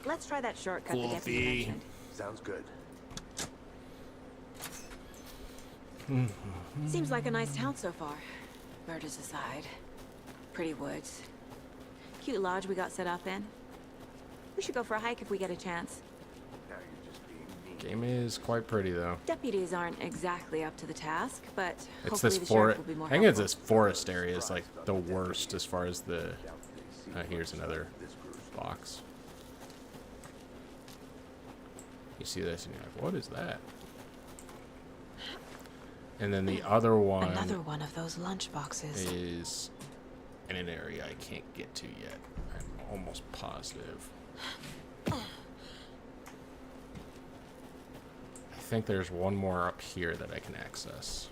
Let's try that shortcut the deputy Coffee. mentioned. Sounds good. Seems like a nice town so far. Murders aside. Pretty woods. Cute lodge we got set up in. We should go for a hike if we get a chance. Now you're just being mean. Game is quite pretty though. Deputies aren't exactly up to the task, but It's hopefully this the sheriff forest. will be more I think it's helpful. this forest area is like the worst as far as the. Here's another box. You see this and you're like, what is that? And then the other one Another one of those lunch boxes. is in an area I can't get to yet. I'm almost positive. I think there's one more up here that I can access.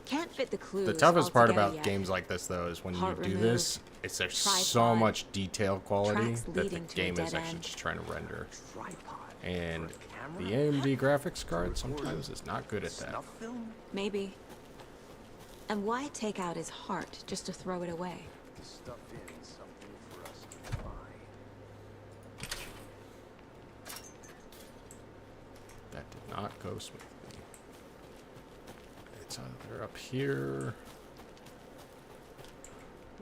Can't fit the clues. The toughest part altogether about yet. games like this, though, is when Part you do removed, this, it's there's so tripod, much detail quality tracks that the leading to a game is dead actually end. just trying to render. Tripod. And For a the camera? AMD graphics card sometimes is not good at that. Snuff film? Maybe. And why take out his heart just to throw it away? Stuff in something for us so smoothly. It's either up here.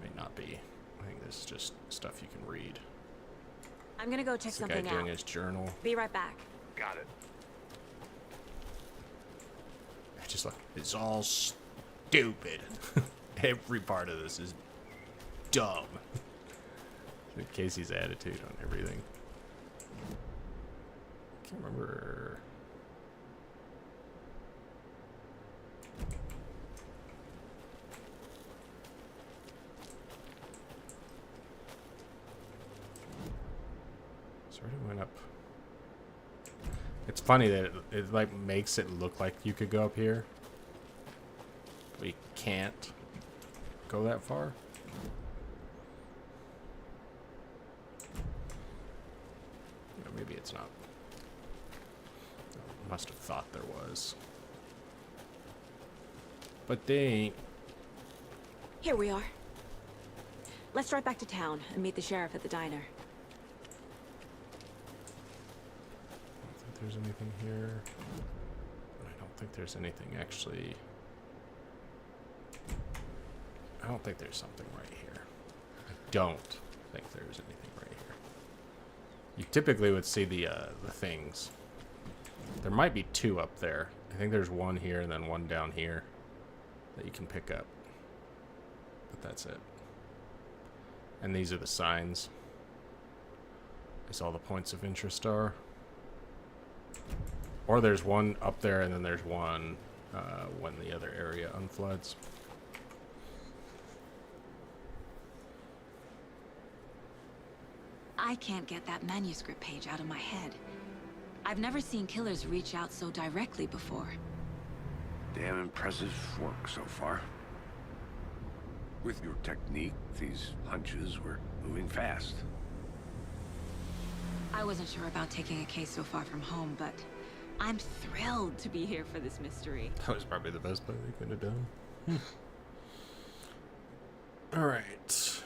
May not be. I think this is just stuff you can read. I'm gonna go check It's the something guy out. doing his journal. Be right back. Got it. I just like, it's all stupid. Every part of this is dumb. Casey's attitude on everything. Can't remember. Sort of went up. It's funny that it like makes it look like you could go up here, but you can't go that far. Or maybe it's not. Must have thought there was, but they ain't. Here we are. Let's drive back to town and meet the sheriff at the diner. I don't think there's anything here. I don't think there's anything actually. I don't think there's something right here. I don't think there's anything right here. You typically would see the things. There might be two up there. I think there's one here and then one down here that you can pick up. But that's it. And these are the signs. As all the points of interest are. Or there's one up there and then there's one when the other area unfloods. I can't get that manuscript page out of my head. I've never seen killers reach out so directly before. Damn impressive work so far. With your technique, these hunches were moving fast. I wasn't sure about taking a case so far from home, but I'm thrilled to be here for this mystery. That was probably the best play they could have done. All right.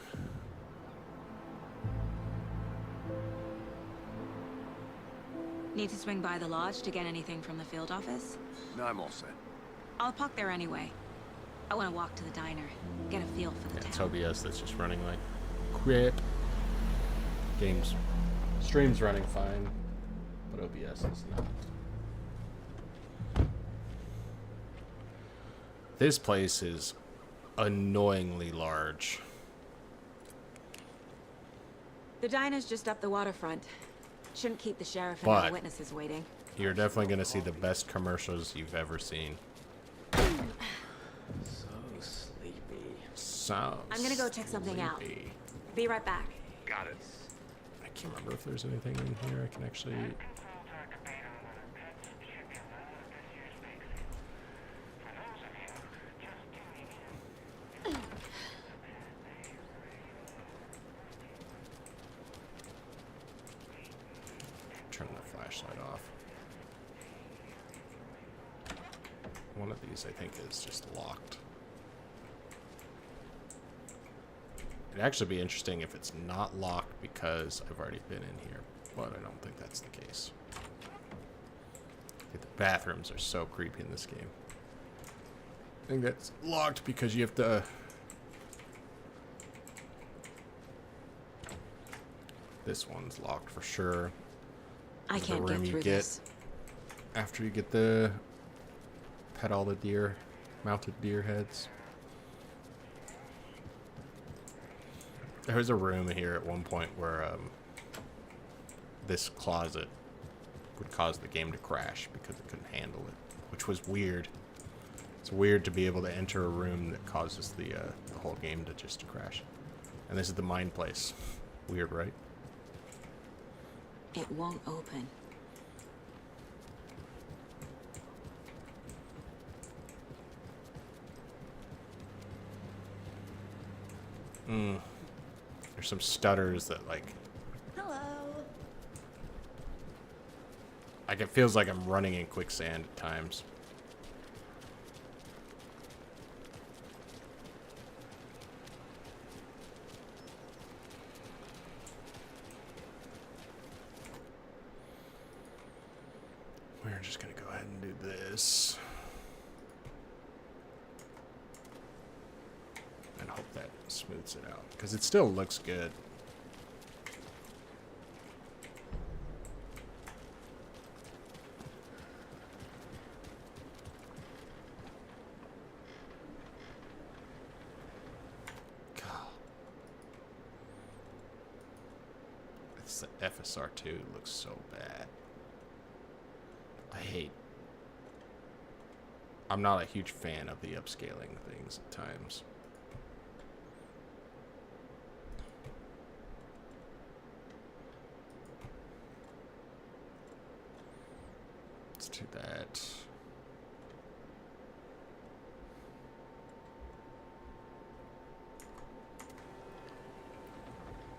Need to swing by the lodge to get anything from the field office? No, I'm all set. I'll park there anyway. I want to walk to the diner, get a feel for the Yeah, it's town. OBS that's just running like crap. Stream's running fine, but OBS is not. This place is annoyingly large. The diner's just up the waterfront. Shouldn't keep the sheriff and But other witnesses waiting. you're definitely going to see the best commercials you've ever seen. So sleepy. So I'm gonna go check something out. sleepy. Be right back. Got it. I can't remember if there's anything in here I can actually. Turn the flashlight off. One of these, I think, is just locked. It'd actually be interesting if it's not locked because I've already been in here, but I don't think that's the case. The bathrooms are so creepy in this game. I think that's locked because you have to. This one's locked for sure. I This is the can't room get you through get this. after you get the pet all the deer, mounted deer heads. There was a room here at one point where this closet would cause the game to crash because it couldn't handle it, which was weird. It's weird to be able to enter a room that causes the whole game to just crash. And this is the mine place. Weird, right? It won't open. There's some stutters that like it feels like I'm running in quicksand at times. We're just gonna go ahead and do this. And hope that smooths it out. Because it still looks good. God. It's the FSR2 looks so bad. I'm not a huge fan of the upscaling things at times. Let's do that.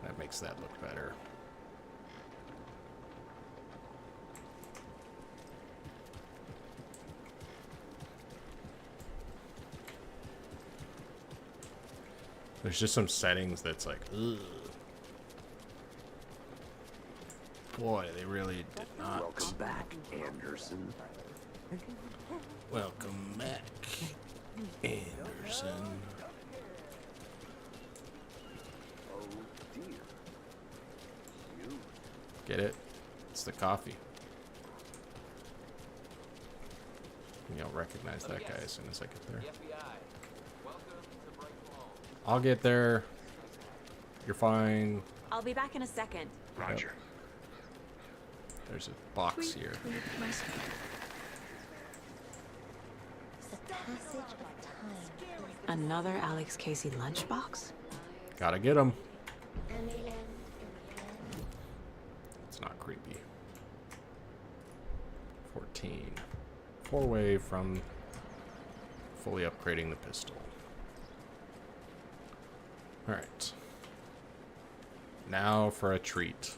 That makes that look better. There's just some settings that's like, ugh. Boy, they really did not. Welcome back, Anderson. Welcome back, Anderson. Oh dear. You. Get it? It's the coffee. You'll recognize that guy as soon as I get there. I'll get there. You're fine. I'll be back in a second. Roger. There's a box here. Another Alex Casey lunchbox? Gotta get him. It's not creepy. 14. 4-way from fully upgrading the pistol. Alright. Now for a treat.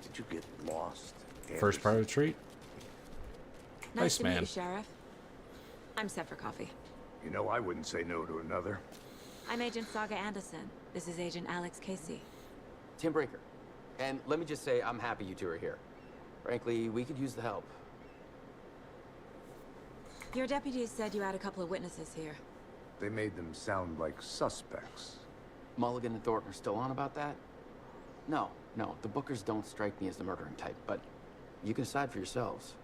Did you get lost? First part of the treat? Nice to meet man. you, Sheriff. I'm set for coffee. You know, I wouldn't say no to another. I'm Agent Saga Anderson. This is Agent Alex Casey. Tim Breaker. And let me just say, I'm happy you two are here. Frankly, we could use the help. Your deputies said you had a couple of witnesses here. They made them sound like suspects. Mulligan and Thornton are still on about that? No, the Bookers don't strike me as the murdering type, but you can decide for yourselves.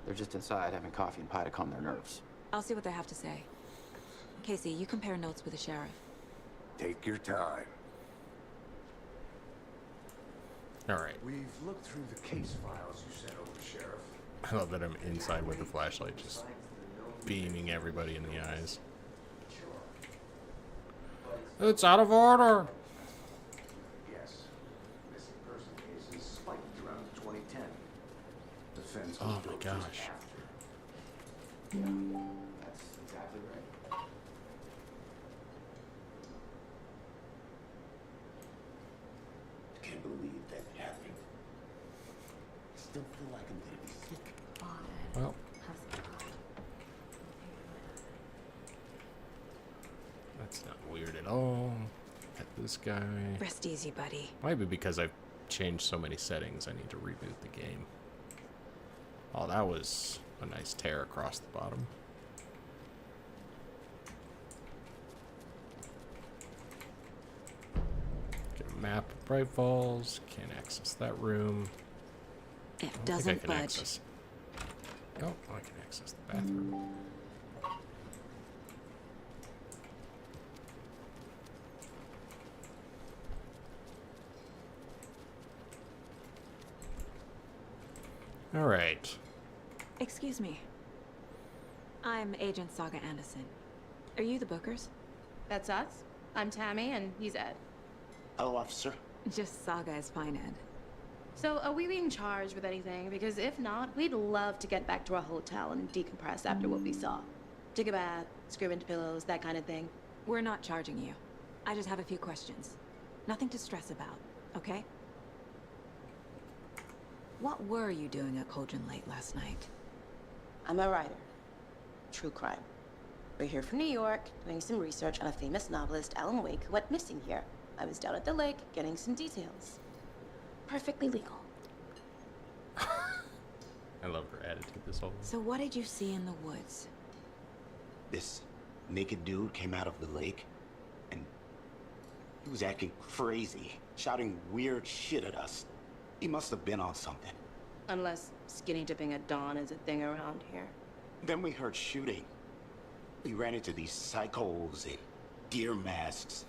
They're just inside having coffee and pie to calm their nerves. I'll see what they have to say. Casey, you compare notes with the sheriff. Take your time. Alright. We've looked through the case files you sent over, Sheriff. I love that I'm inside with the flashlight just beaming everybody in the eyes. It's out of order! Yes. Missing person cases spiked around 2010. Defense. Oh my gosh. Yeah, that's exactly right. Can't believe that happened. Still feel like I'm gonna be sick. Well. That's not weird at all. Got this guy. Rest easy, buddy. Might be because I've changed so many settings, I need to reboot the game. Oh, that was a nice tear across the bottom. Get a map of Bright Falls. Can't access that room. It I don't doesn't think I can budge. access. Oh, I can access the bathroom. All right. Excuse me. I'm Agent Saga Anderson. Are you the Bookers? That's us. I'm Tammy, and he's Ed. Hello, officer. Just Saga is fine, Ed. So, are we being charged with anything? Because if not, we'd love to get back to our hotel and decompress after what we saw. Take a bath, scream into pillows, that kind of thing. We're not charging you. I just have a few questions. Nothing to stress about, okay? What were you doing at Cauldron late last night? I'm a writer. True crime. We're here from New York, doing some research on a famous novelist, Alan Wake, who went missing here. I was down at the lake getting some details. Perfectly legal. I love her attitude this whole. So what did you see in the woods? This naked dude came out of the lake, and he was acting crazy, shouting weird shit at us. He must have been on something. Unless skinny dipping at dawn is a thing around here. Then we heard shooting. We ran into these psychos in deer masks.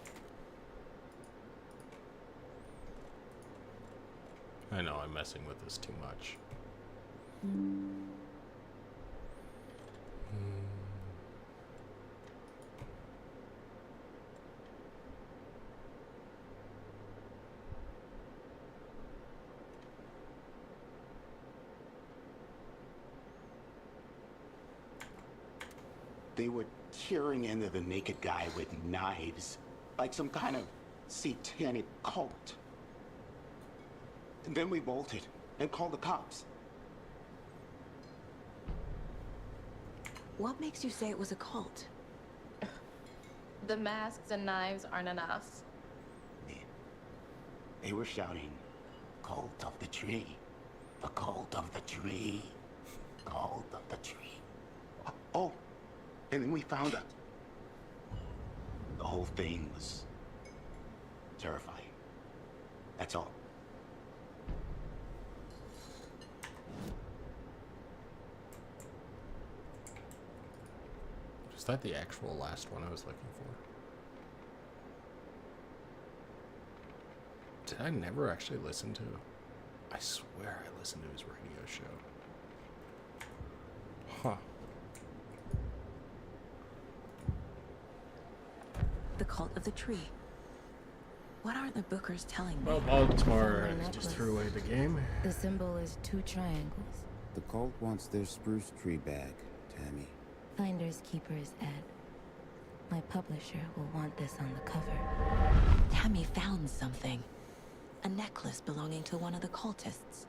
I know I'm messing with this too much. They were tearing into the naked guy with knives, like some kind of satanic cult. And then we bolted and called the cops. What makes you say it was a cult? The masks and knives aren't enough. They were shouting, "Cult of the tree, the cult of the tree, cult of the tree." Oh, and then we found out. The whole thing was terrifying. That's all. Is that the actual last one I was looking for? Did I never actually listen to? I swear I listened to his radio show. Huh. The cult of the tree. What are the bookers telling me? Well, Baltimore just threw away the game. The symbol is 2 triangles. The cult wants their spruce tree back, Tammy. Finders keepers, Ed. My publisher will want this on the cover. Tammy found something. A necklace belonging to one of the cultists.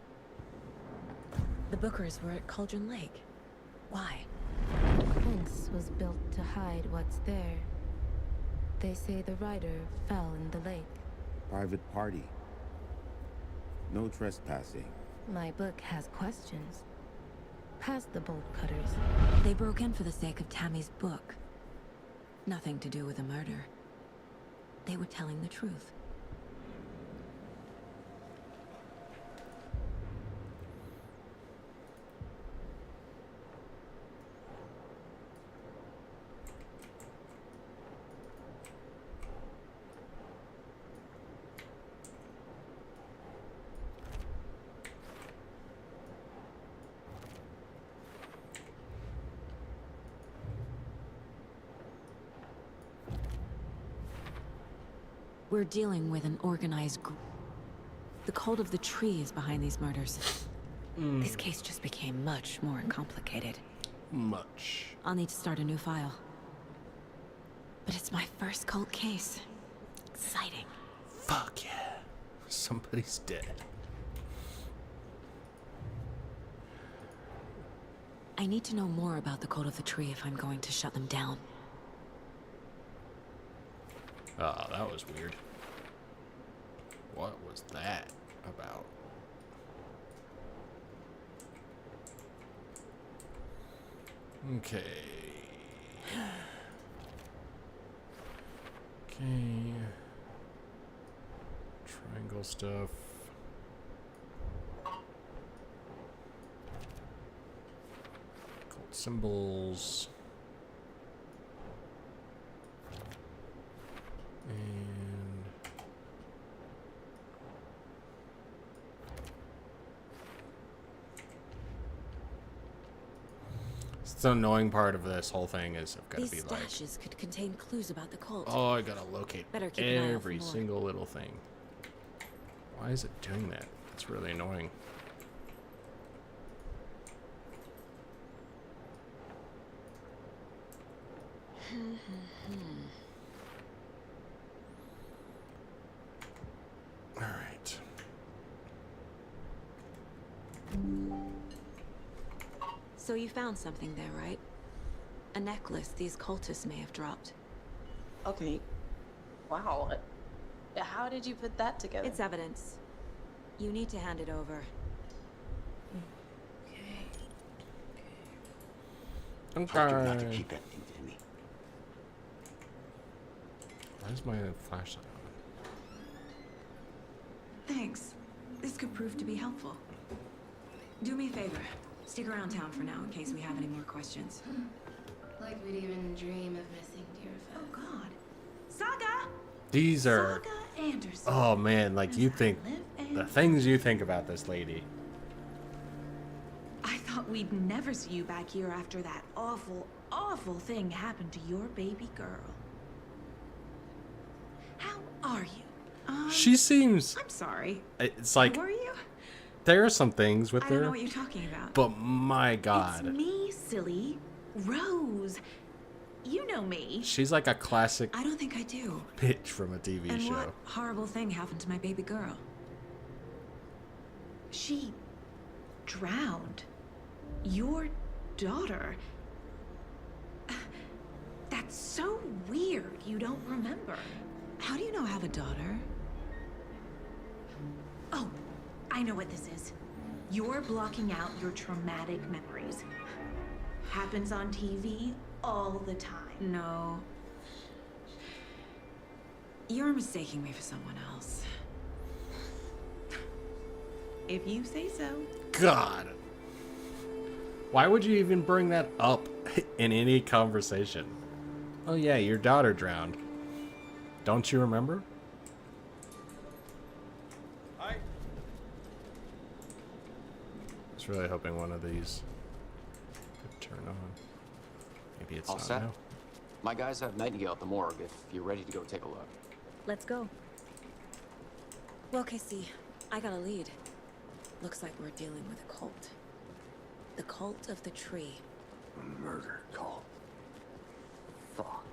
The bookers were at Cauldron Lake. Why? The fence was built to hide what's there. They say the rider fell in the lake. Private party. No trespassing. My book has questions. Past the bolt cutters. They broke in for the sake of Tammy's book. Nothing to do with a murder. They were telling the truth. We're dealing with an organized group. The cult of the tree is behind these murders. This case just became much more complicated. Much. I'll need to start a new file. But it's my first cult case. Exciting. Fuck yeah. Somebody's dead. I need to know more about the cult of the tree if I'm going to shut them down. Oh, that was weird. What was that about? Okay. Okay. Triangle stuff. Cult symbols. And it's the annoying part of this whole thing is I've got to These be like, stashes could contain clues about the cult. oh, I gotta locate Better keep an eye out for every more. single little thing. Why is it doing that? It's really annoying. All right. So you found something there, right? A necklace these cultists may have dropped. Okay. Wow. How did you put that together? It's evidence. You need to hand it over. Told you not to Okay. keep that thing to me. Where's my flashlight on? Thanks. This could prove to be helpful. Do me a favor. Stick around town for now in case we have any more questions. Like we'd even dream of missing dear Oh Fez. God. Saga! These are. Saga Anderson. Oh man, like you think the things you think about this lady. I thought we'd never see you back here after that awful, awful thing happened to your baby girl. How are you? She seems. I'm sorry. It's like Were you? there are some things with I don't know her, what you're talking about. but my It's God, me, silly. Rose. You know me. she's like a classic I don't think I do. bitch from a TV And show. what horrible thing happened to my baby girl? She drowned. Your daughter. That's so weird. You don't remember. How do you know I have a daughter? Oh, I know what this is. You're blocking out your traumatic memories. Happens on TV all the time. No. You're mistaking me for someone else. If you say so. God, why would you even bring that up in any conversation? Oh yeah, your daughter drowned. Don't you remember? I I was really hoping one of these could turn on. Maybe it's All not set? now. My guys have Nightingale at the morgue if you're ready to go take a look. Let's go. Well, Casey, I got a lead. Looks like we're dealing with a cult. The cult of the tree. A murder cult. Fuck.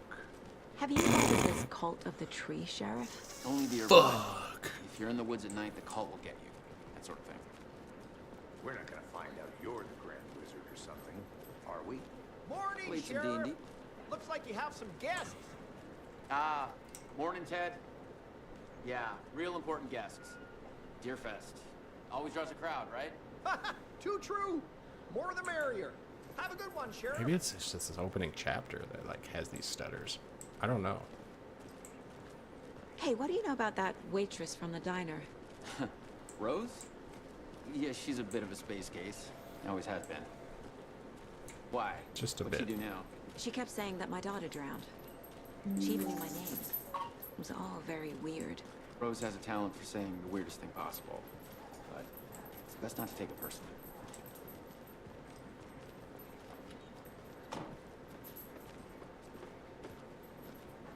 Have you heard of this cult of the tree, Sheriff? Only the urban. Fuck. If you're in the woods at night, the cult will get you. That sort of thing. We're not gonna find out you're the Grand Wizard or something, are we? Morning, Played some Sheriff. D&D. Looks like you have some guests. Ah, morning, Ted. Yeah, real important guests. Deerfest. Always draws a crowd, right? Too true. More the merrier. Have a good one, Sheriff. Maybe it's just this opening chapter that like has these stutters. I don't know. Hey, what do you know about that waitress from the diner? Rose? Yeah, she's a bit of a space case. Always has been. Why? Just a What's bit. she do now? She kept saying that my daughter drowned. She even knew my name. It was all very weird. Rose has a talent for saying the weirdest thing possible. But it's best not to take it personally.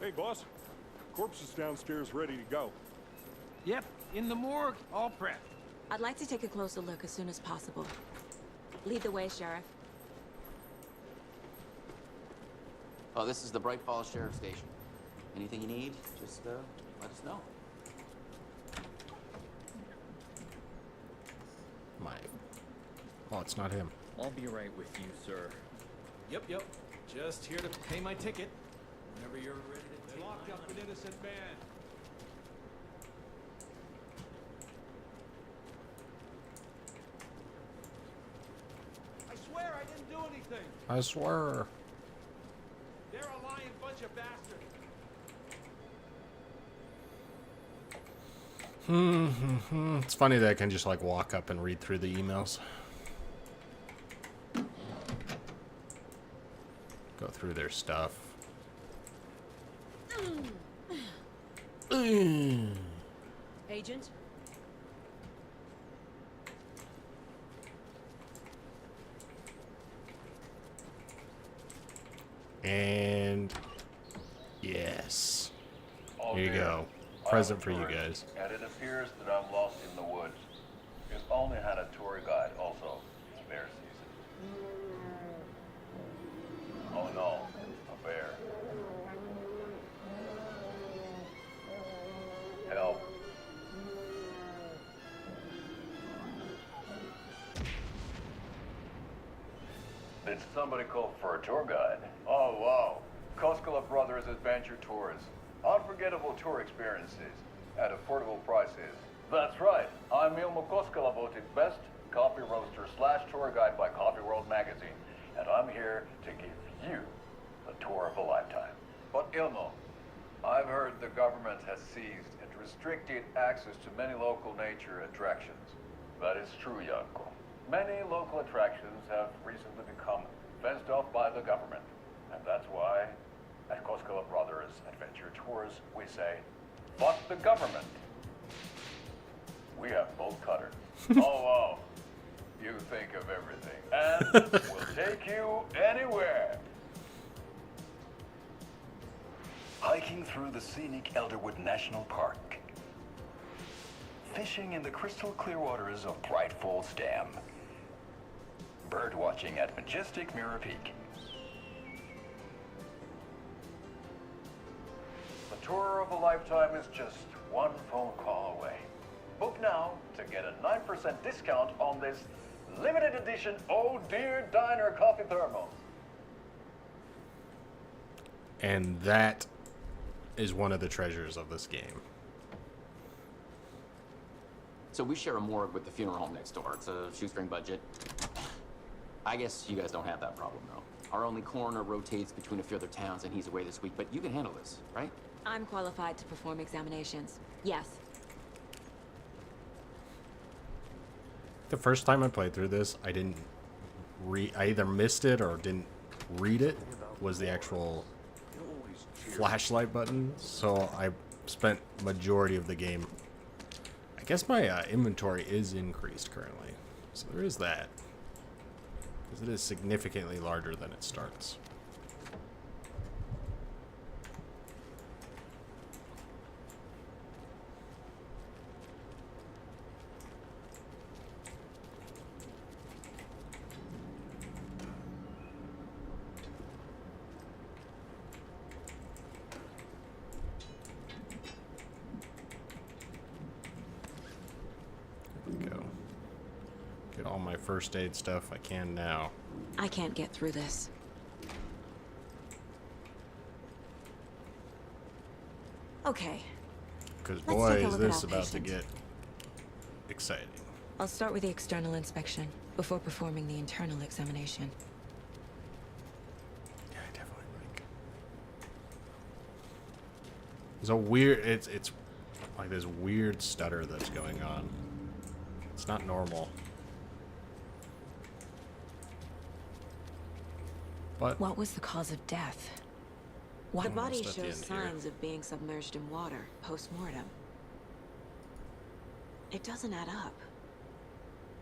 Hey, boss. Corpse is downstairs ready to go. Yep, in the morgue, all prepped. I'd like to take a closer look as soon as possible. Lead the way, Sheriff. Oh, this is the Bright Falls Sheriff Station. Anything you need, just let us know. My. Oh, it's not him. I'll be right with you, sir. Yep. Just here to pay my ticket. Whenever you're ready to take locked up an innocent man. I swear I didn't do anything. I swear. They're a lying bunch of bastards. It's funny that I can just like walk up and read through the emails. Go through their stuff. Agent? And yes. Oh, Here you dear. go. I'm Present a for you tourist, guys. And it appears that I'm lost in the woods. We've only had a tour guide, also. It's bear season. Oh no, a bear. Help. Did somebody call for a tour guide? Oh wow. Koskela Brothers Adventure Tours. Unforgettable tour experiences. at affordable prices. That's right. I'm Ilmo Koskalabotic, best coffee roaster slash tour guide by Coffee World magazine, and I'm here to give you a tour of a lifetime. But Ilmo, I've heard the government has seized and restricted access to many local nature attractions. That is true, Janko. Many local attractions have recently become fenced off by the government, and that's why at Koskela Brothers Adventure Tours we say, fuck the government. We have bolt cutters. Oh, wow. You think of everything. And we'll take you anywhere. Hiking through the scenic Elderwood National Park. Fishing in the crystal clear waters of Bright Falls Dam. Bird watching at majestic Mirror Peak. The tour of a lifetime is just one phone call away. Book now to get a 9% discount on this limited edition Oh Dear Diner coffee thermos. And that is one of the treasures of this game. So we share a morgue with the funeral home next door. It's a shoestring budget. I guess you guys don't have that problem, though. Our only coroner rotates between a few other towns, and he's away this week, but you can handle this, right? I'm qualified to perform examinations. Yes. The first time I played through this, I either missed it or didn't read it, was the actual flashlight button. So I spent majority of the game. I guess my inventory is increased currently. So there is that. Because it is significantly larger than it starts. Get all my first aid stuff I can now. I can't get through this. Okay. Because Let's boy, take a is look at this our about to patient. get exciting. I'll start with the external inspection before performing the internal examination. Yeah, I definitely like. There's a weird. It's like this weird stutter that's going on. It's not normal. But What was the cause of death? The body Almost at the shows end here. signs of being submerged in water post-mortem. It doesn't add up.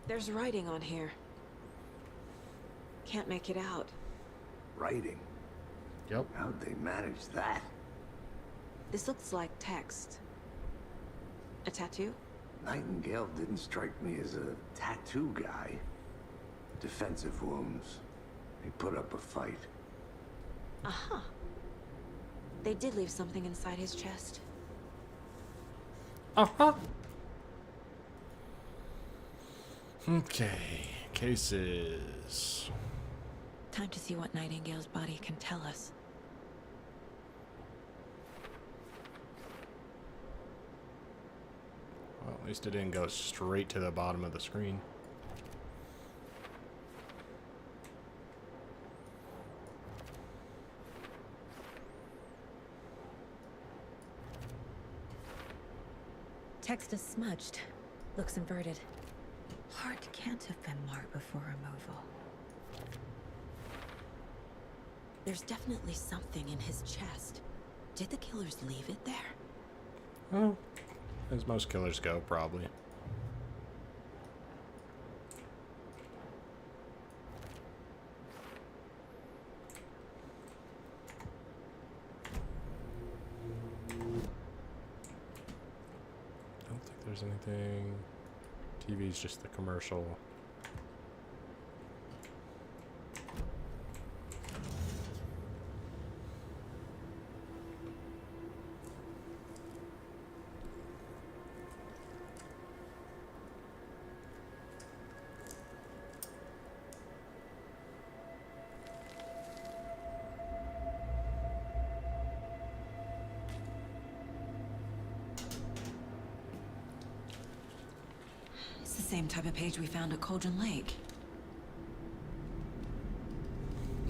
There's writing on here. Can't make it out. Writing? Yep. How'd they manage that? This looks like text. A tattoo? Nightingale didn't strike me as a tattoo guy. Defensive wounds. He put up a fight. Aha. They did leave something inside his chest. Uh-huh. Okay. Cases. Time to see what Nightingale's body can tell us. Well, at least it didn't go straight to the bottom of the screen. Text is smudged. Looks inverted. Heart can't have been marked before removal. There's definitely something in his chest. Did the killers leave it there? Well, as most killers go, probably. Don't think there's anything. TV's just the commercial. same type of page we found at Cauldron Lake.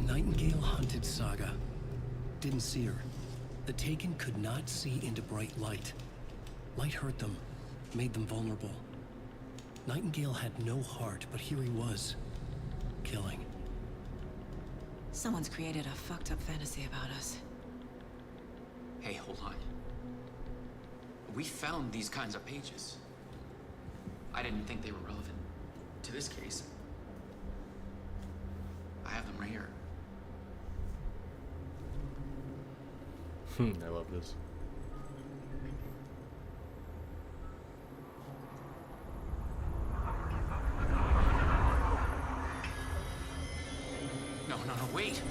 Nightingale hunted Saga. Didn't see her. The Taken could not see into bright light. Light hurt them, made them vulnerable. Nightingale had no heart, but here he was, killing. Someone's created a fucked up fantasy about us. Hey, hold on. We found these kinds of pages. I didn't think they were relevant to this case. I have them right here. I love this. No, wait!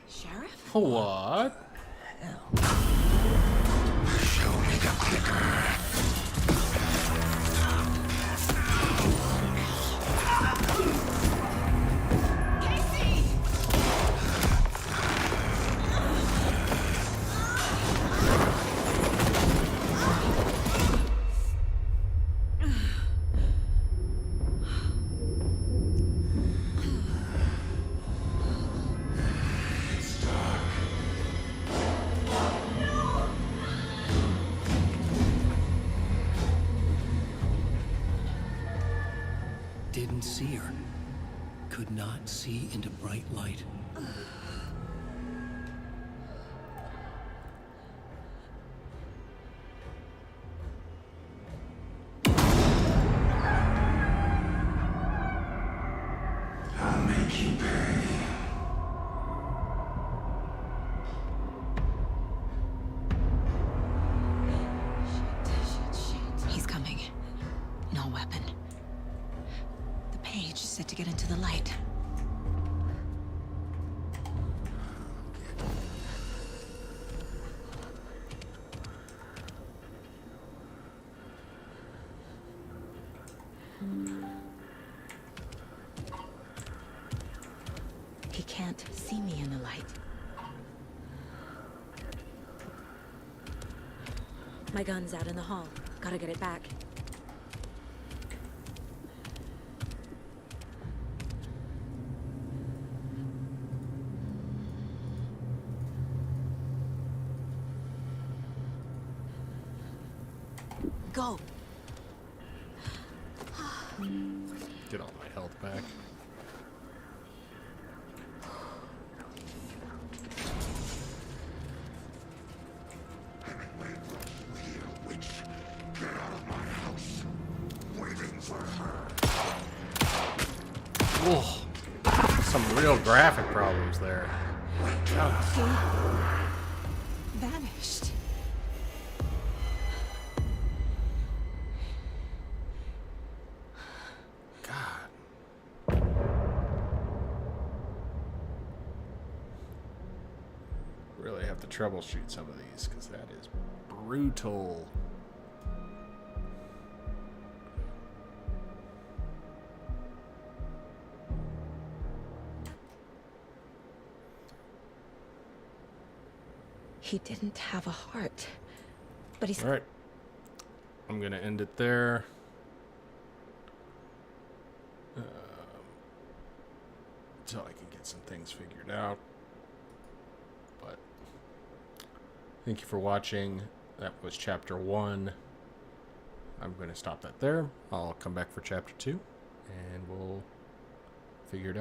Sheriff? What? Show me the clicker. Didn't see her. Could not see into bright light. I'll make you pay. He's coming. No weapon. The page said to get into the light. He can't see me in the light. My gun's out in the hall. Gotta get it back. Go. Get all my health back. Witch, get out of my house. Waiting for her. Whoa. Some real graphic problems there. Vanished. Really have to troubleshoot some of these because that is brutal. He didn't have a heart. But he's... All right. I'm going to end it there. Until I can get some things figured out. But thank you for watching. That was chapter 1. I'm going to stop that there. I'll come back for chapter 2 and we'll figure it out